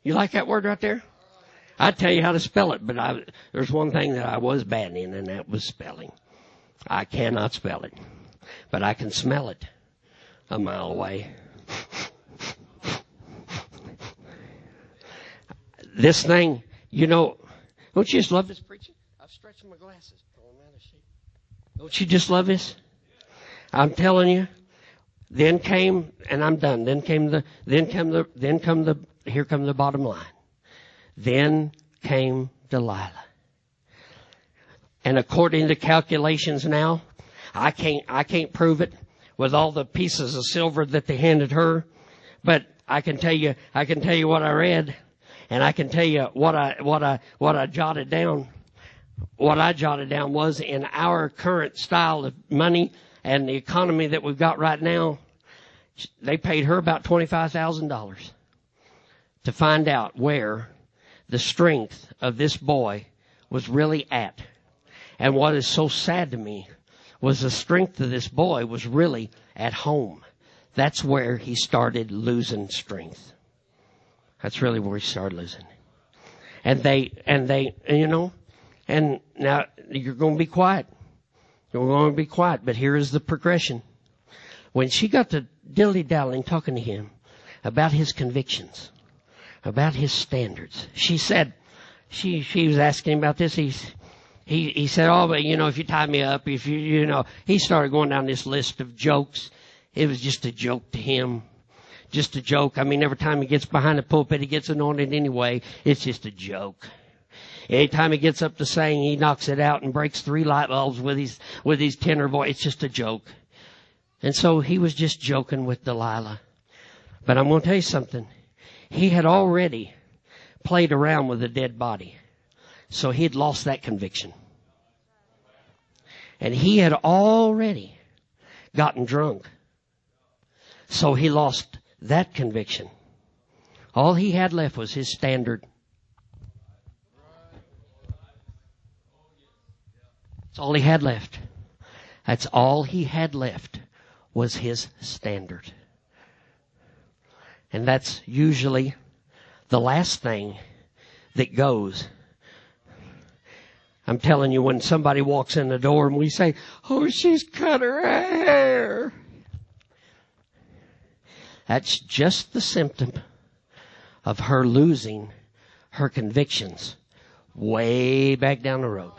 You like that word right there? I'd tell you how to spell it, but there's one thing that I was bad in, and that was spelling. I cannot spell it, but I can smell it a mile away. This thing, you know, Don't you just love this preaching? I've stretched my glasses. Don't you just love this? I'm telling you. Then came, and I'm done. Here come the bottom line. Then came Delilah. And according to calculations now, I can't prove it with all the pieces of silver that they handed her, but I can tell you what I read, and I can tell you what I jotted down. What I jotted down was, in our current style of money and the economy that we've got right now, they paid her about $25,000 to find out where the strength of this boy was really at. And what is so sad to me was the strength of this boy was really at home. That's where he started losing strength. That's really where he started losing. And and now you're going to be quiet. You're going to be quiet, but here is the progression. When she got to dilly-dallying talking to him about his convictions, about his standards, she said, she was asking him about this. He said, oh, but if you tie me up, if he started going down this list of jokes. It was just a joke to him. Just a joke. I mean, every time he gets behind the pulpit, he gets anointed anyway. It's just a joke. Anytime he gets up to sing, he knocks it out and breaks 3 light bulbs with his tenor voice. It's just a joke. And so he was just joking with Delilah. But I'm going to tell you something. He had already played around with a dead body. So he had lost that conviction. And he had already gotten drunk. So he lost that conviction. All he had left was his standard. That's all he had left. That's all he had left was his standard. And that's usually the last thing that goes. I'm telling you, when somebody walks in the door and we say, oh, she's cut her hair. That's just the symptom of her losing her convictions way back down the road.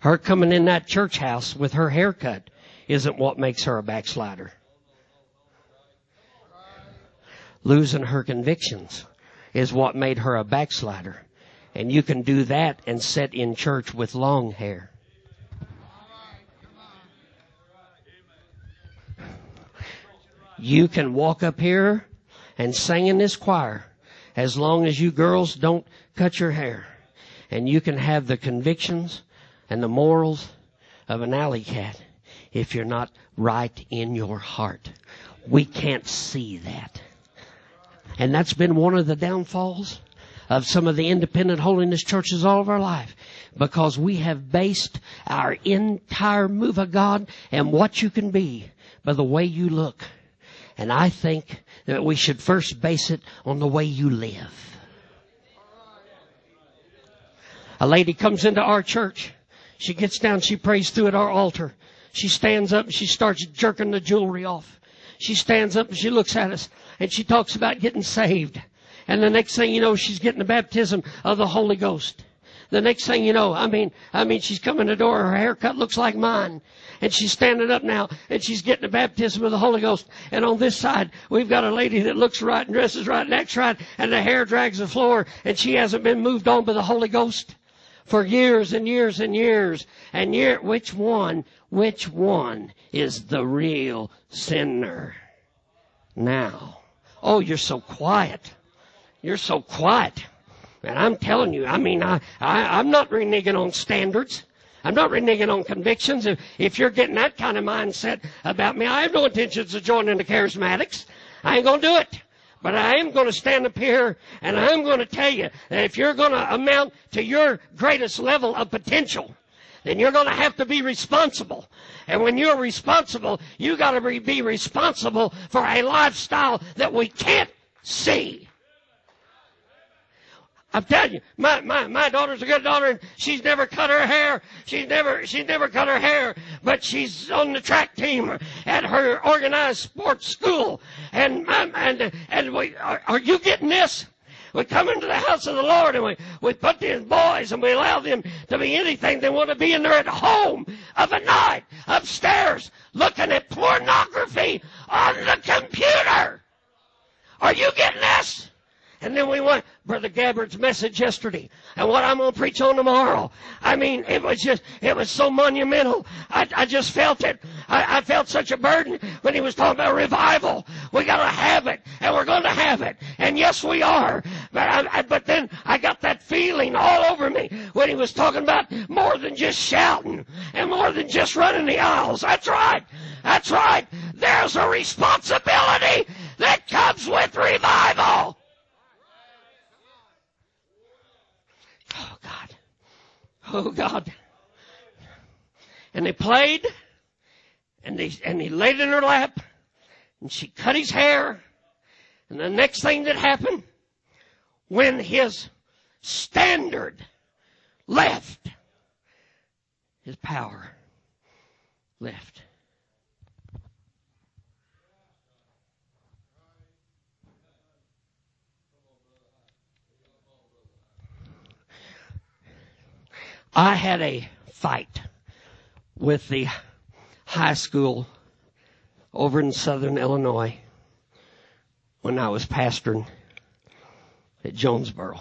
Her coming in that church house with her haircut isn't what makes her a backslider. Losing her convictions is what made her a backslider. And you can do that and sit in church with long hair. You can walk up here and sing in this choir as long as you girls don't cut your hair. And you can have the convictions and the morals of an alley cat if you're not right in your heart. We can't see that. And that's been one of the downfalls of some of the independent holiness churches all of our life, because we have based our entire move of God and what you can be by the way you look. And I think that we should first base it on the way you live. A lady comes into our church. She gets down, she prays through at our altar. She stands up and she starts jerking the jewelry off. She stands up and she looks at us and she talks about getting saved. And the next thing you know, she's getting the baptism of the Holy Ghost. The next thing you know, I mean, she's coming to the door. Her haircut looks like mine. And she's standing up now, and she's getting the baptism of the Holy Ghost. And on this side, we've got a lady that looks right and dresses right and acts right, and the hair drags the floor, and she hasn't been moved on by the Holy Ghost for years and years and years. And which one is the real sinner now? Oh, you're so quiet. You're so quiet. And I'm telling you, I'm not reneging on standards. I'm not reneging on convictions. If you're getting that kind of mindset about me, I have no intentions of joining the charismatics. I ain't going to do it. But I am going to stand up here and I'm going to tell you that if you're going to amount to your greatest level of potential, then you're going to have to be responsible. And when you're responsible, you got to be responsible for a lifestyle that we can't see. I'm telling you, my daughter's a good daughter, and she's never cut her hair. She's never cut her hair, but she's on the track team at her organized sports school. And are you getting this? we come into the house of the Lord and we put these boys and we allow them to be anything they want to be, and they're at home of a night upstairs looking at pornography on the computer. Are you getting this? And then we went Brother Gabbard's message yesterday and what I'm going to preach on tomorrow. I mean, it was so monumental. I just felt it. I felt such a burden when he was talking about revival. We got to have it, and we're going to have it. And yes, we are. But then I got that feeling all over me when he was talking about more than just shouting and more than just running the aisles. That's right. That's right. There's a responsibility that comes with revival. Oh, God. Oh, God. And they played, and he laid in her lap, and she cut his hair. And the next thing that happened, when his standard left, his power left. I had a fight with the high school over in southern Illinois when I was pastoring at Jonesboro.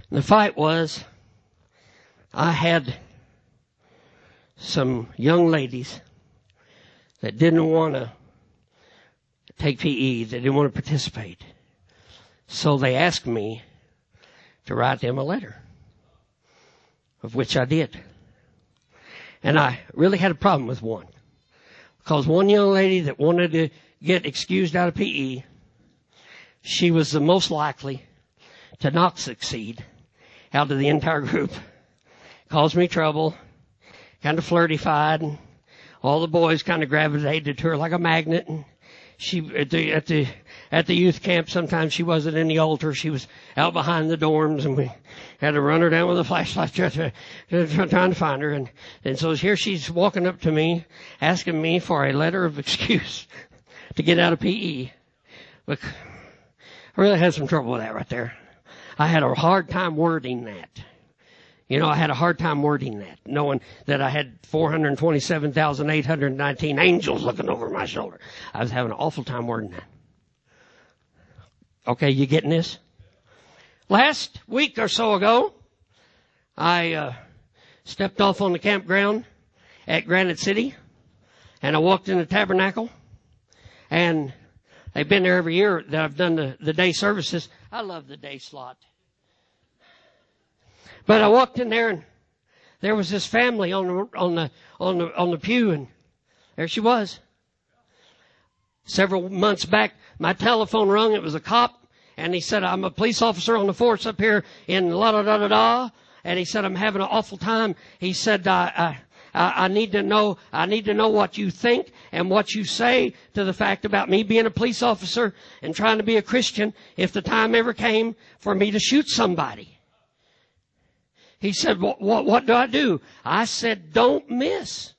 And the fight was I had some young ladies that didn't want to take PE, they didn't want to participate. So they asked me to write them a letter, of which I did. And I really had a problem with one. Because one young lady that wanted to get excused out of PE, she was the most likely to not succeed out of the entire group. Caused me trouble, kind of flirty-fied, and all the boys kind of gravitated to her like a magnet. And she at the youth camp, sometimes she wasn't in the altar. She was out behind the dorms, and we had to run her down with a flashlight trying to find her. And so here she's walking up to me, asking me for a letter of excuse to get out of PE. Look, I really had some trouble with that right there. I had a hard time wording that. You know, I had a hard time wording that, knowing that I had 427,819 angels looking over my shoulder. I was having an awful time wording that. Okay, you getting this? Last week or so ago, I stepped off on the campground at Granite City, and I walked in the tabernacle, and they've been there every year that I've done the day services. I love the day slot. But I walked in there, and there was this family on the pew, and there she was. Several months back, my telephone rung. It was a cop, and he said, "I'm a police officer on the force up here in la-da-da-da-da." And he said, "I'm having an awful time." He said, I need to know what you think and what you say to the fact about me being a police officer and trying to be a Christian if the time ever came for me to shoot somebody." He said, what do I do? I said, "Don't miss."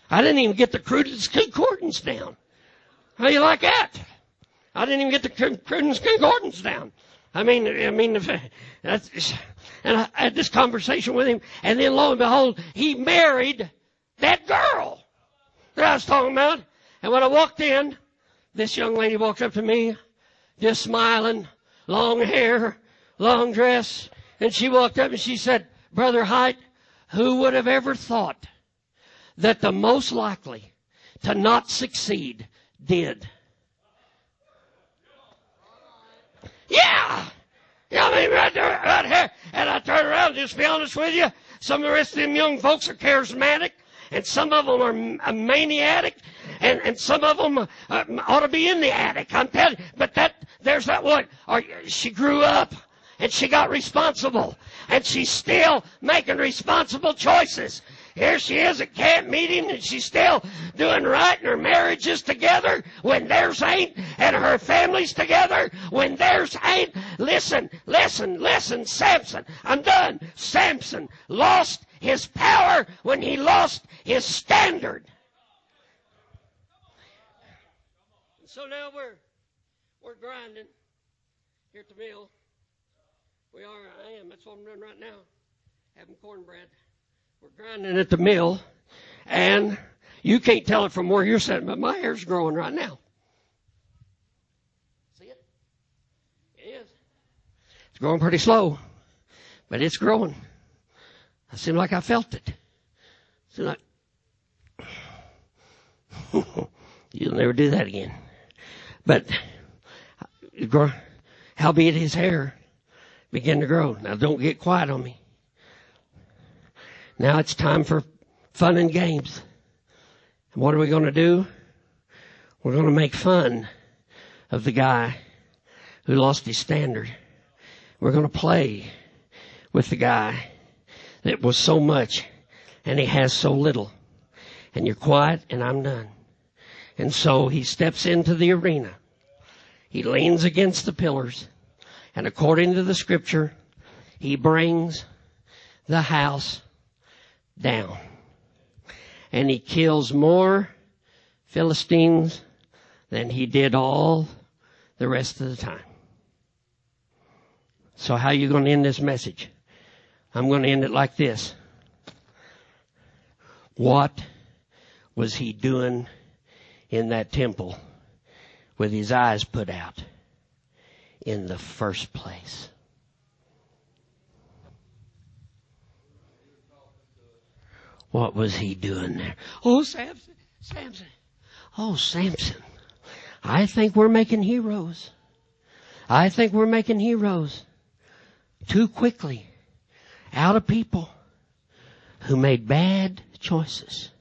I didn't even get the Prudence Concordance down. How do you like that? I didn't even get the Prudence Concordance down. I mean, that's, and I had this conversation with him, and then lo and behold, he married that girl that I was talking about. And when I walked in, this young lady walked up to me, just smiling, long hair, long dress, and she walked up and she said, "Brother Hight, who would have ever thought that the most likely to not succeed did?" Yeah! I mean, right there, right here. And I turned around, just to be honest with you, some of the rest of them young folks are charismatic, and some of them are maniac, and some of them ought to be in the attic. I'm telling you, but there's that one. She grew up, and she got responsible, and she's still making responsible choices. Here she is at camp meeting, and she's still doing right, and her marriage is together when theirs ain't, and her family's together when theirs ain't. Listen, Samson. I'm done. Samson lost his power when he lost his standard. So now we're grinding here at the mill. We are. I am. That's what I'm doing right now. Having cornbread. We're grinding at the mill, and you can't tell it from where you're sitting, but my hair's growing right now. See it? It is. It's growing pretty slow, but it's growing. I seem like I felt it. Seem like you'll never do that again. But howbeit his hair began to grow. Now don't get quiet on me. Now it's time for fun and games. And what are we going to do? We're going to make fun of the guy who lost his standard. We're going to play with the guy that was so much and he has so little. And you're quiet and I'm done. And so he steps into the arena. He leans against the pillars. And according to the scripture, he brings the house down. And he kills more Philistines than he did all the rest of the time. So how are you going to end this message? I'm going to end it like this. What was he doing in that temple with his eyes put out in the first place? What was he doing there? Oh, Samson. Oh, Samson. I think we're making heroes. Too quickly out of people who made bad choices.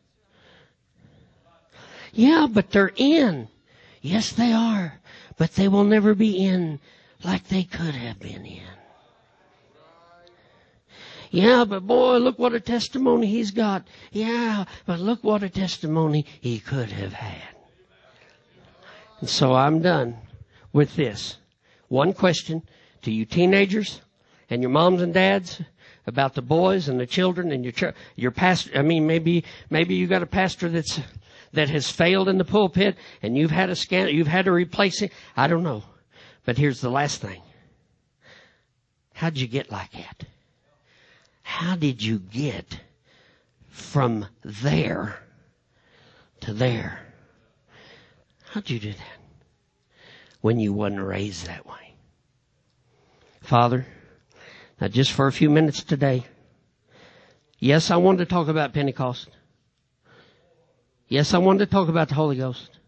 Yeah, but they're in. Yes, they are. But they will never be in like they could have been in. Yeah, but boy, look what a testimony he's got. Yeah, but look what a testimony he could have had. And so I'm done with this. One question to you teenagers and your moms and dads about the boys and the children and your pastor. I mean, maybe you got a pastor that has failed in the pulpit and you've had you've had to replace it. I don't know. But here's the last thing. How'd you get like that? How did you get from there to there? How'd you do that when you wasn't raised that way? Father, now just for a few minutes today, yes, I wanted to talk about Pentecost. Yes, I wanted to talk about the Holy Ghost.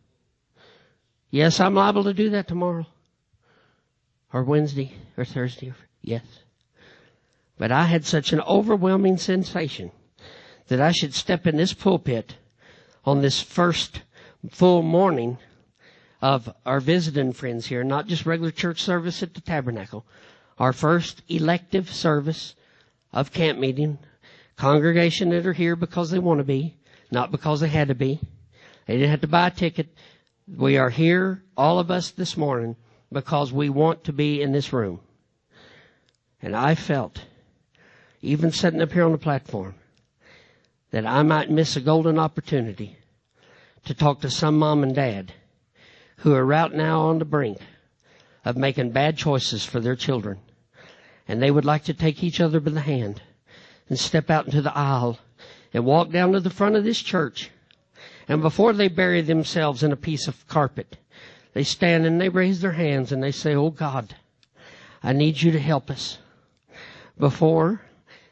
Yes, I'm liable to do that tomorrow or Wednesday or Thursday. Yes. But I had such an overwhelming sensation that I should step in this pulpit on this first full morning of our visiting friends here, not just regular church service at the tabernacle, our first elective service of camp meeting, congregation that are here because they want to be, not because they had to be. They didn't have to buy a ticket. We are here, all of us this morning, because we want to be in this room. And I felt, even sitting up here on the platform, that I might miss a golden opportunity to talk to some mom and dad who are right now on the brink of making bad choices for their children. And they would like to take each other by the hand and step out into the aisle and walk down to the front of this church. And before they bury themselves in a piece of carpet, they stand and they raise their hands and they say, "Oh God, I need you to help us. Before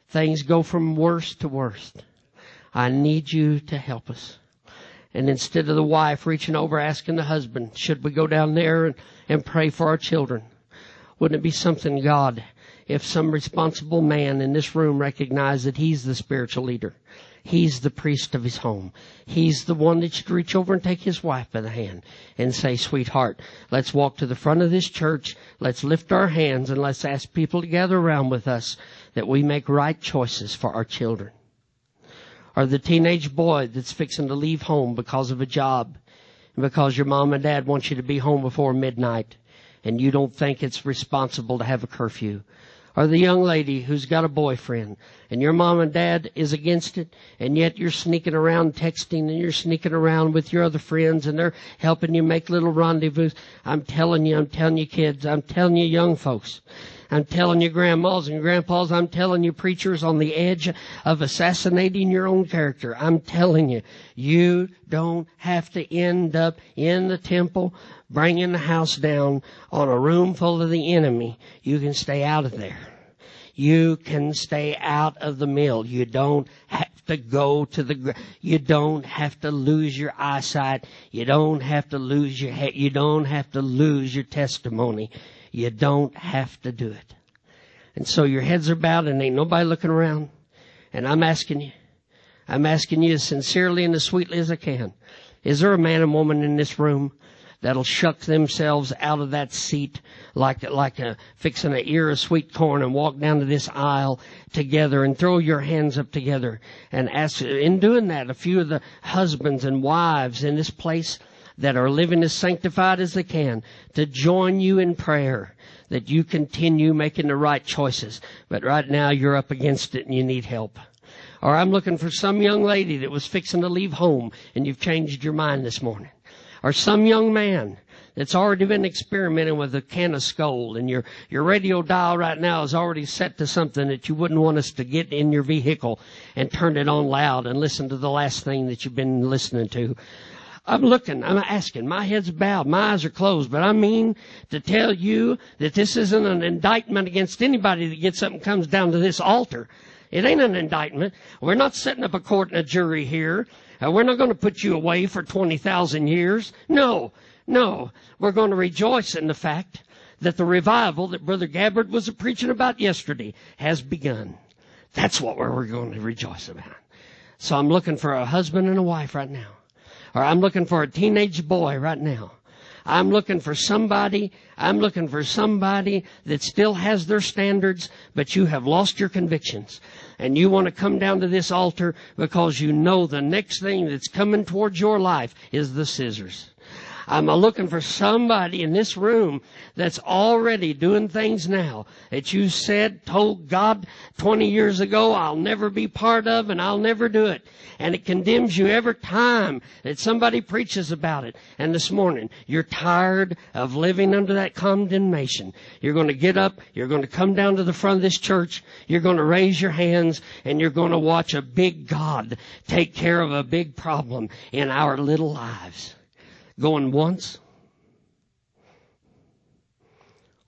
things go from worst to worst, I need you to help us." And instead of the wife reaching over asking the husband, "Should we go down there and pray for our children?" Wouldn't it be something, God, if some responsible man in this room recognized that he's the spiritual leader? He's the priest of his home. He's the one that should reach over and take his wife by the hand and say, "Sweetheart, let's walk to the front of this church. Let's lift our hands and let's ask people to gather around with us that we make right choices for our children." Or the teenage boy that's fixing to leave home because of a job and because your mom and dad want you to be home before midnight and you don't think it's responsible to have a curfew. Or the young lady who's got a boyfriend and your mom and dad is against it, and yet you're sneaking around texting and you're sneaking around with your other friends and they're helping you make little rendezvous. I'm telling you kids, I'm telling you young folks, I'm telling you grandmas and grandpas, I'm telling you preachers on the edge of assassinating your own character. I'm telling you, you don't have to end up in the temple bringing the house down on a room full of the enemy. You can stay out of there. You can stay out of the mill. You don't have to go to the, you don't have to lose your eyesight. You don't have to lose your head. You don't have to lose your testimony. You don't have to do it. And so your heads are bowed and ain't nobody looking around. And I'm asking you as sincerely and as sweetly as I can. Is there a man and woman in this room that'll shuck themselves out of that seat like fixing an ear of sweet corn and walk down to this aisle together and throw your hands up together and ask, in doing that, a few of the husbands and wives in this place that are living as sanctified as they can to join you in prayer that you continue making the right choices. But right now you're up against it and you need help. Or I'm looking for some young lady that was fixing to leave home and you've changed your mind this morning. Or some young man that's already been experimenting with a can of Skoal and your radio dial right now is already set to something that you wouldn't want us to get in your vehicle and turn it on loud and listen to the last thing that you've been listening to. I'm asking, my head's bowed, my eyes are closed, but I mean to tell you that this isn't an indictment against anybody that gets up and comes down to this altar. It ain't an indictment. We're not setting up a court and a jury here. We're not going to put you away for 20,000 years. No. We're going to rejoice in the fact that the revival that Brother Gabbard was preaching about yesterday has begun. That's what we're going to rejoice about. So I'm looking for a husband and a wife right now. Or I'm looking for a teenage boy right now. I'm looking for somebody that still has their standards, but you have lost your convictions. And you want to come down to this altar because you know the next thing that's coming towards your life is the scissors. I'm looking for somebody in this room that's already doing things now that you told God 20 years ago, I'll never be part of and I'll never do it. And it condemns you every time that somebody preaches about it. And this morning, you're tired of living under that condemnation. You're going to get up, you're going to come down to the front of this church, you're going to raise your hands, and you're going to watch a big God take care of a big problem in our little lives. Going once?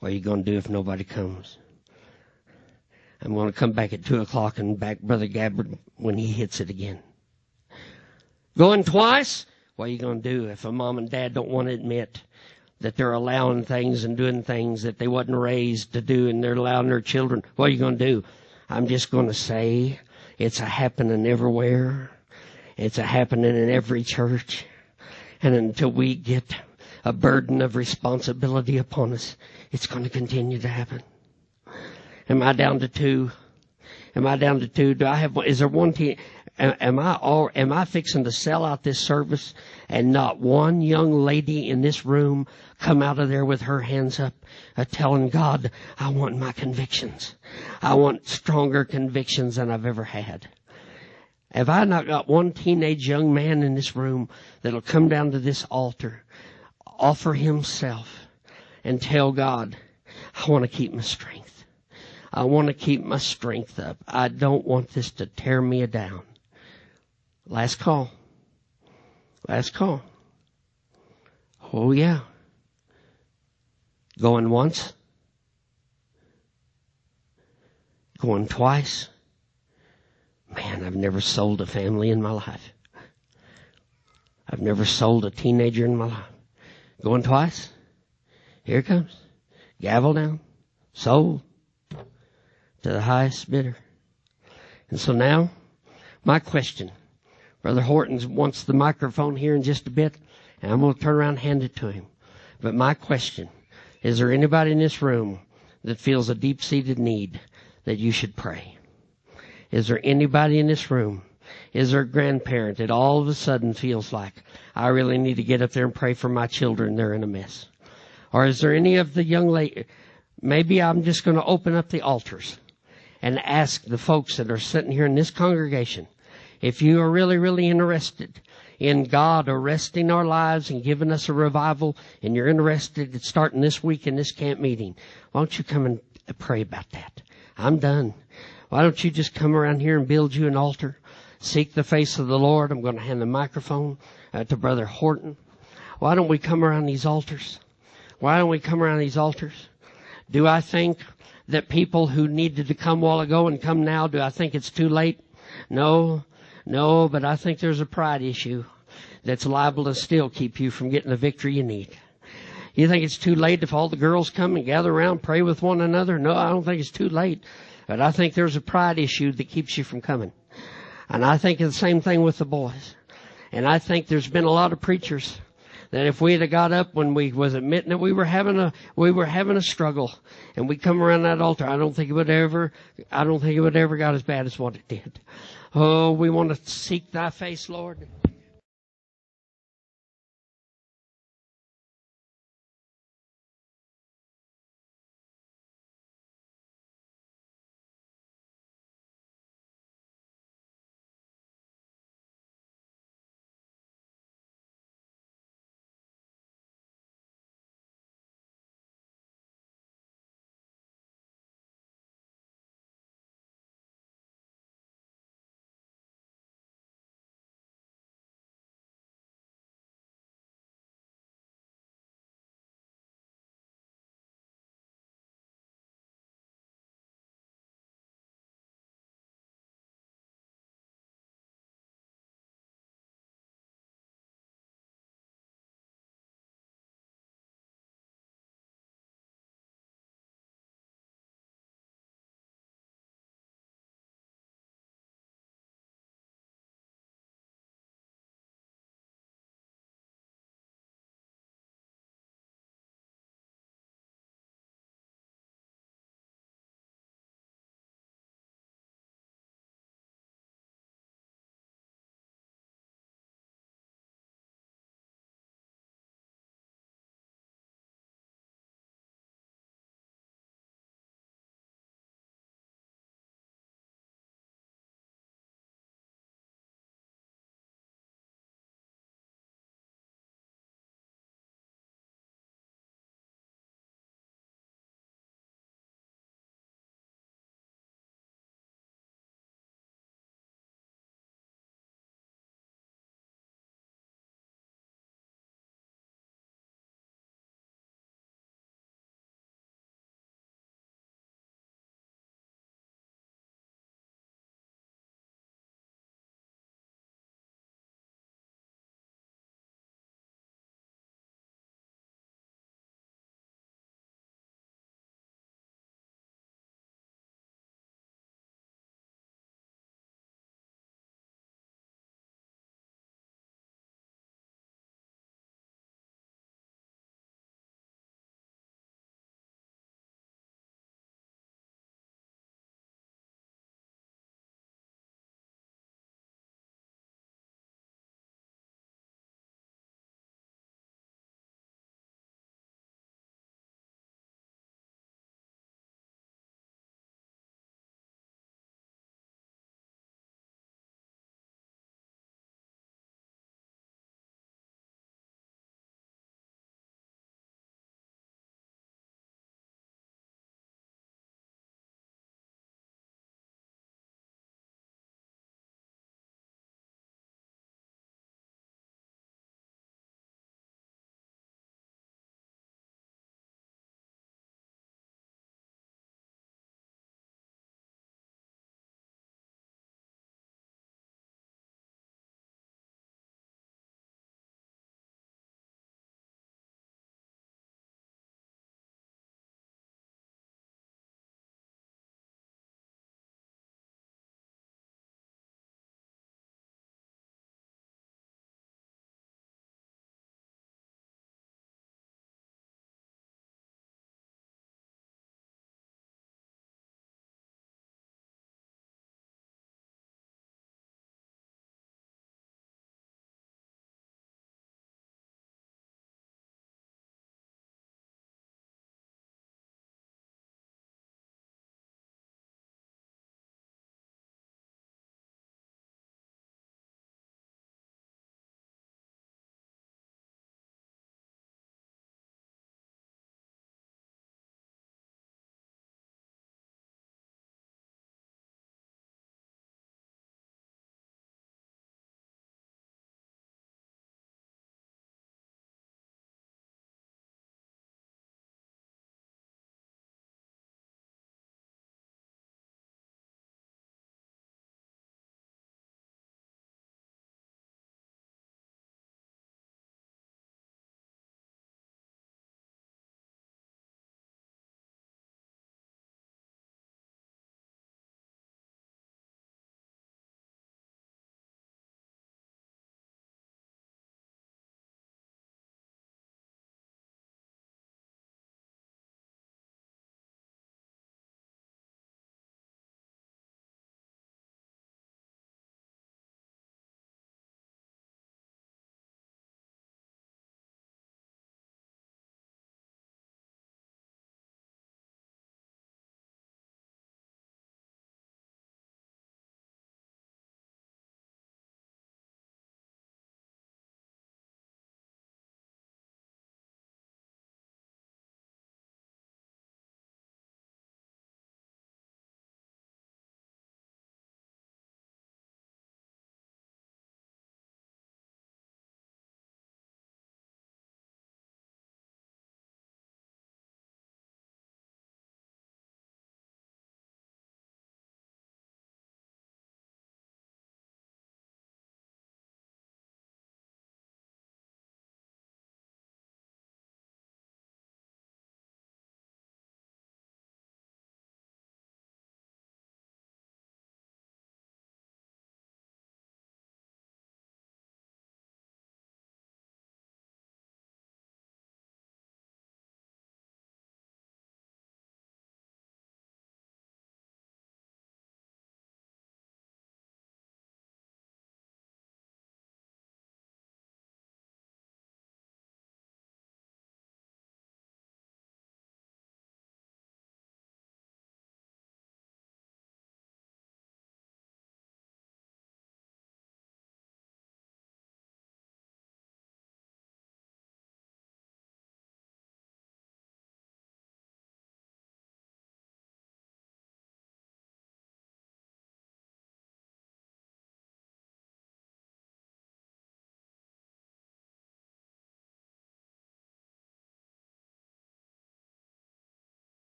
What are you going to do if nobody comes? I'm going to come back at 2 o'clock and back Brother Gabbard when he hits it again. Going twice? What are you going to do if a mom and dad don't want to admit that they're allowing things and doing things that they wasn't raised to do and they're allowing their children? What are you going to do? I'm just going to say it's a happening everywhere. It's a happening in every church. And until we get a burden of responsibility upon us, it's going to continue to happen. Am I down to 2? Am I down to 2? Is there one team? Am I fixing to sell out this service and not one young lady in this room come out of there with her hands up telling God, I want my convictions. I want stronger convictions than I've ever had. Have I not got one teenage young man in this room that'll come down to this altar, offer himself, and tell God, I want to keep my strength. I want to keep my strength up. I don't want this to tear me down. Last call. Last call. Oh, yeah. Going once. Going twice. Man, I've never sold a family in my life. I've never sold a teenager in my life. Going twice. Here it comes. Gavel down. Sold. To the highest bidder. And so now, my question. Brother Horton wants the microphone here in just a bit, and I'm going to turn around and hand it to him. But my question, is there anybody in this room that feels a deep-seated need that you should pray? Is there anybody in this room? Is there a grandparent that all of a sudden feels like, I really need to get up there and pray for my children, they're in a mess? Or is there any of the young lady, maybe I'm just going to open up the altars and ask the folks that are sitting here in this congregation, if you are really, really interested in God arresting our lives and giving us a revival, and you're interested in starting this week in this camp meeting, why don't you come and pray about that? I'm done. Why don't you just come around here and build you an altar? Seek the face of the Lord. I'm going to hand the microphone to Brother Horton. Why don't we come around these altars? Why don't we come around these altars? Do I think that people who needed to come a while ago and come now, do I think it's too late? No, but I think there's a pride issue that's liable to still keep you from getting the victory you need. You think it's too late if all the girls come and gather around, pray with one another? No, I don't think it's too late. But I think there's a pride issue that keeps you from coming. And I think it's the same thing with the boys. And I think there's been a lot of preachers that if we had got up when we was admitting that we were having a struggle, and we come around that altar, I don't think it would ever got as bad as what it did. Oh, we want to seek thy face, Lord.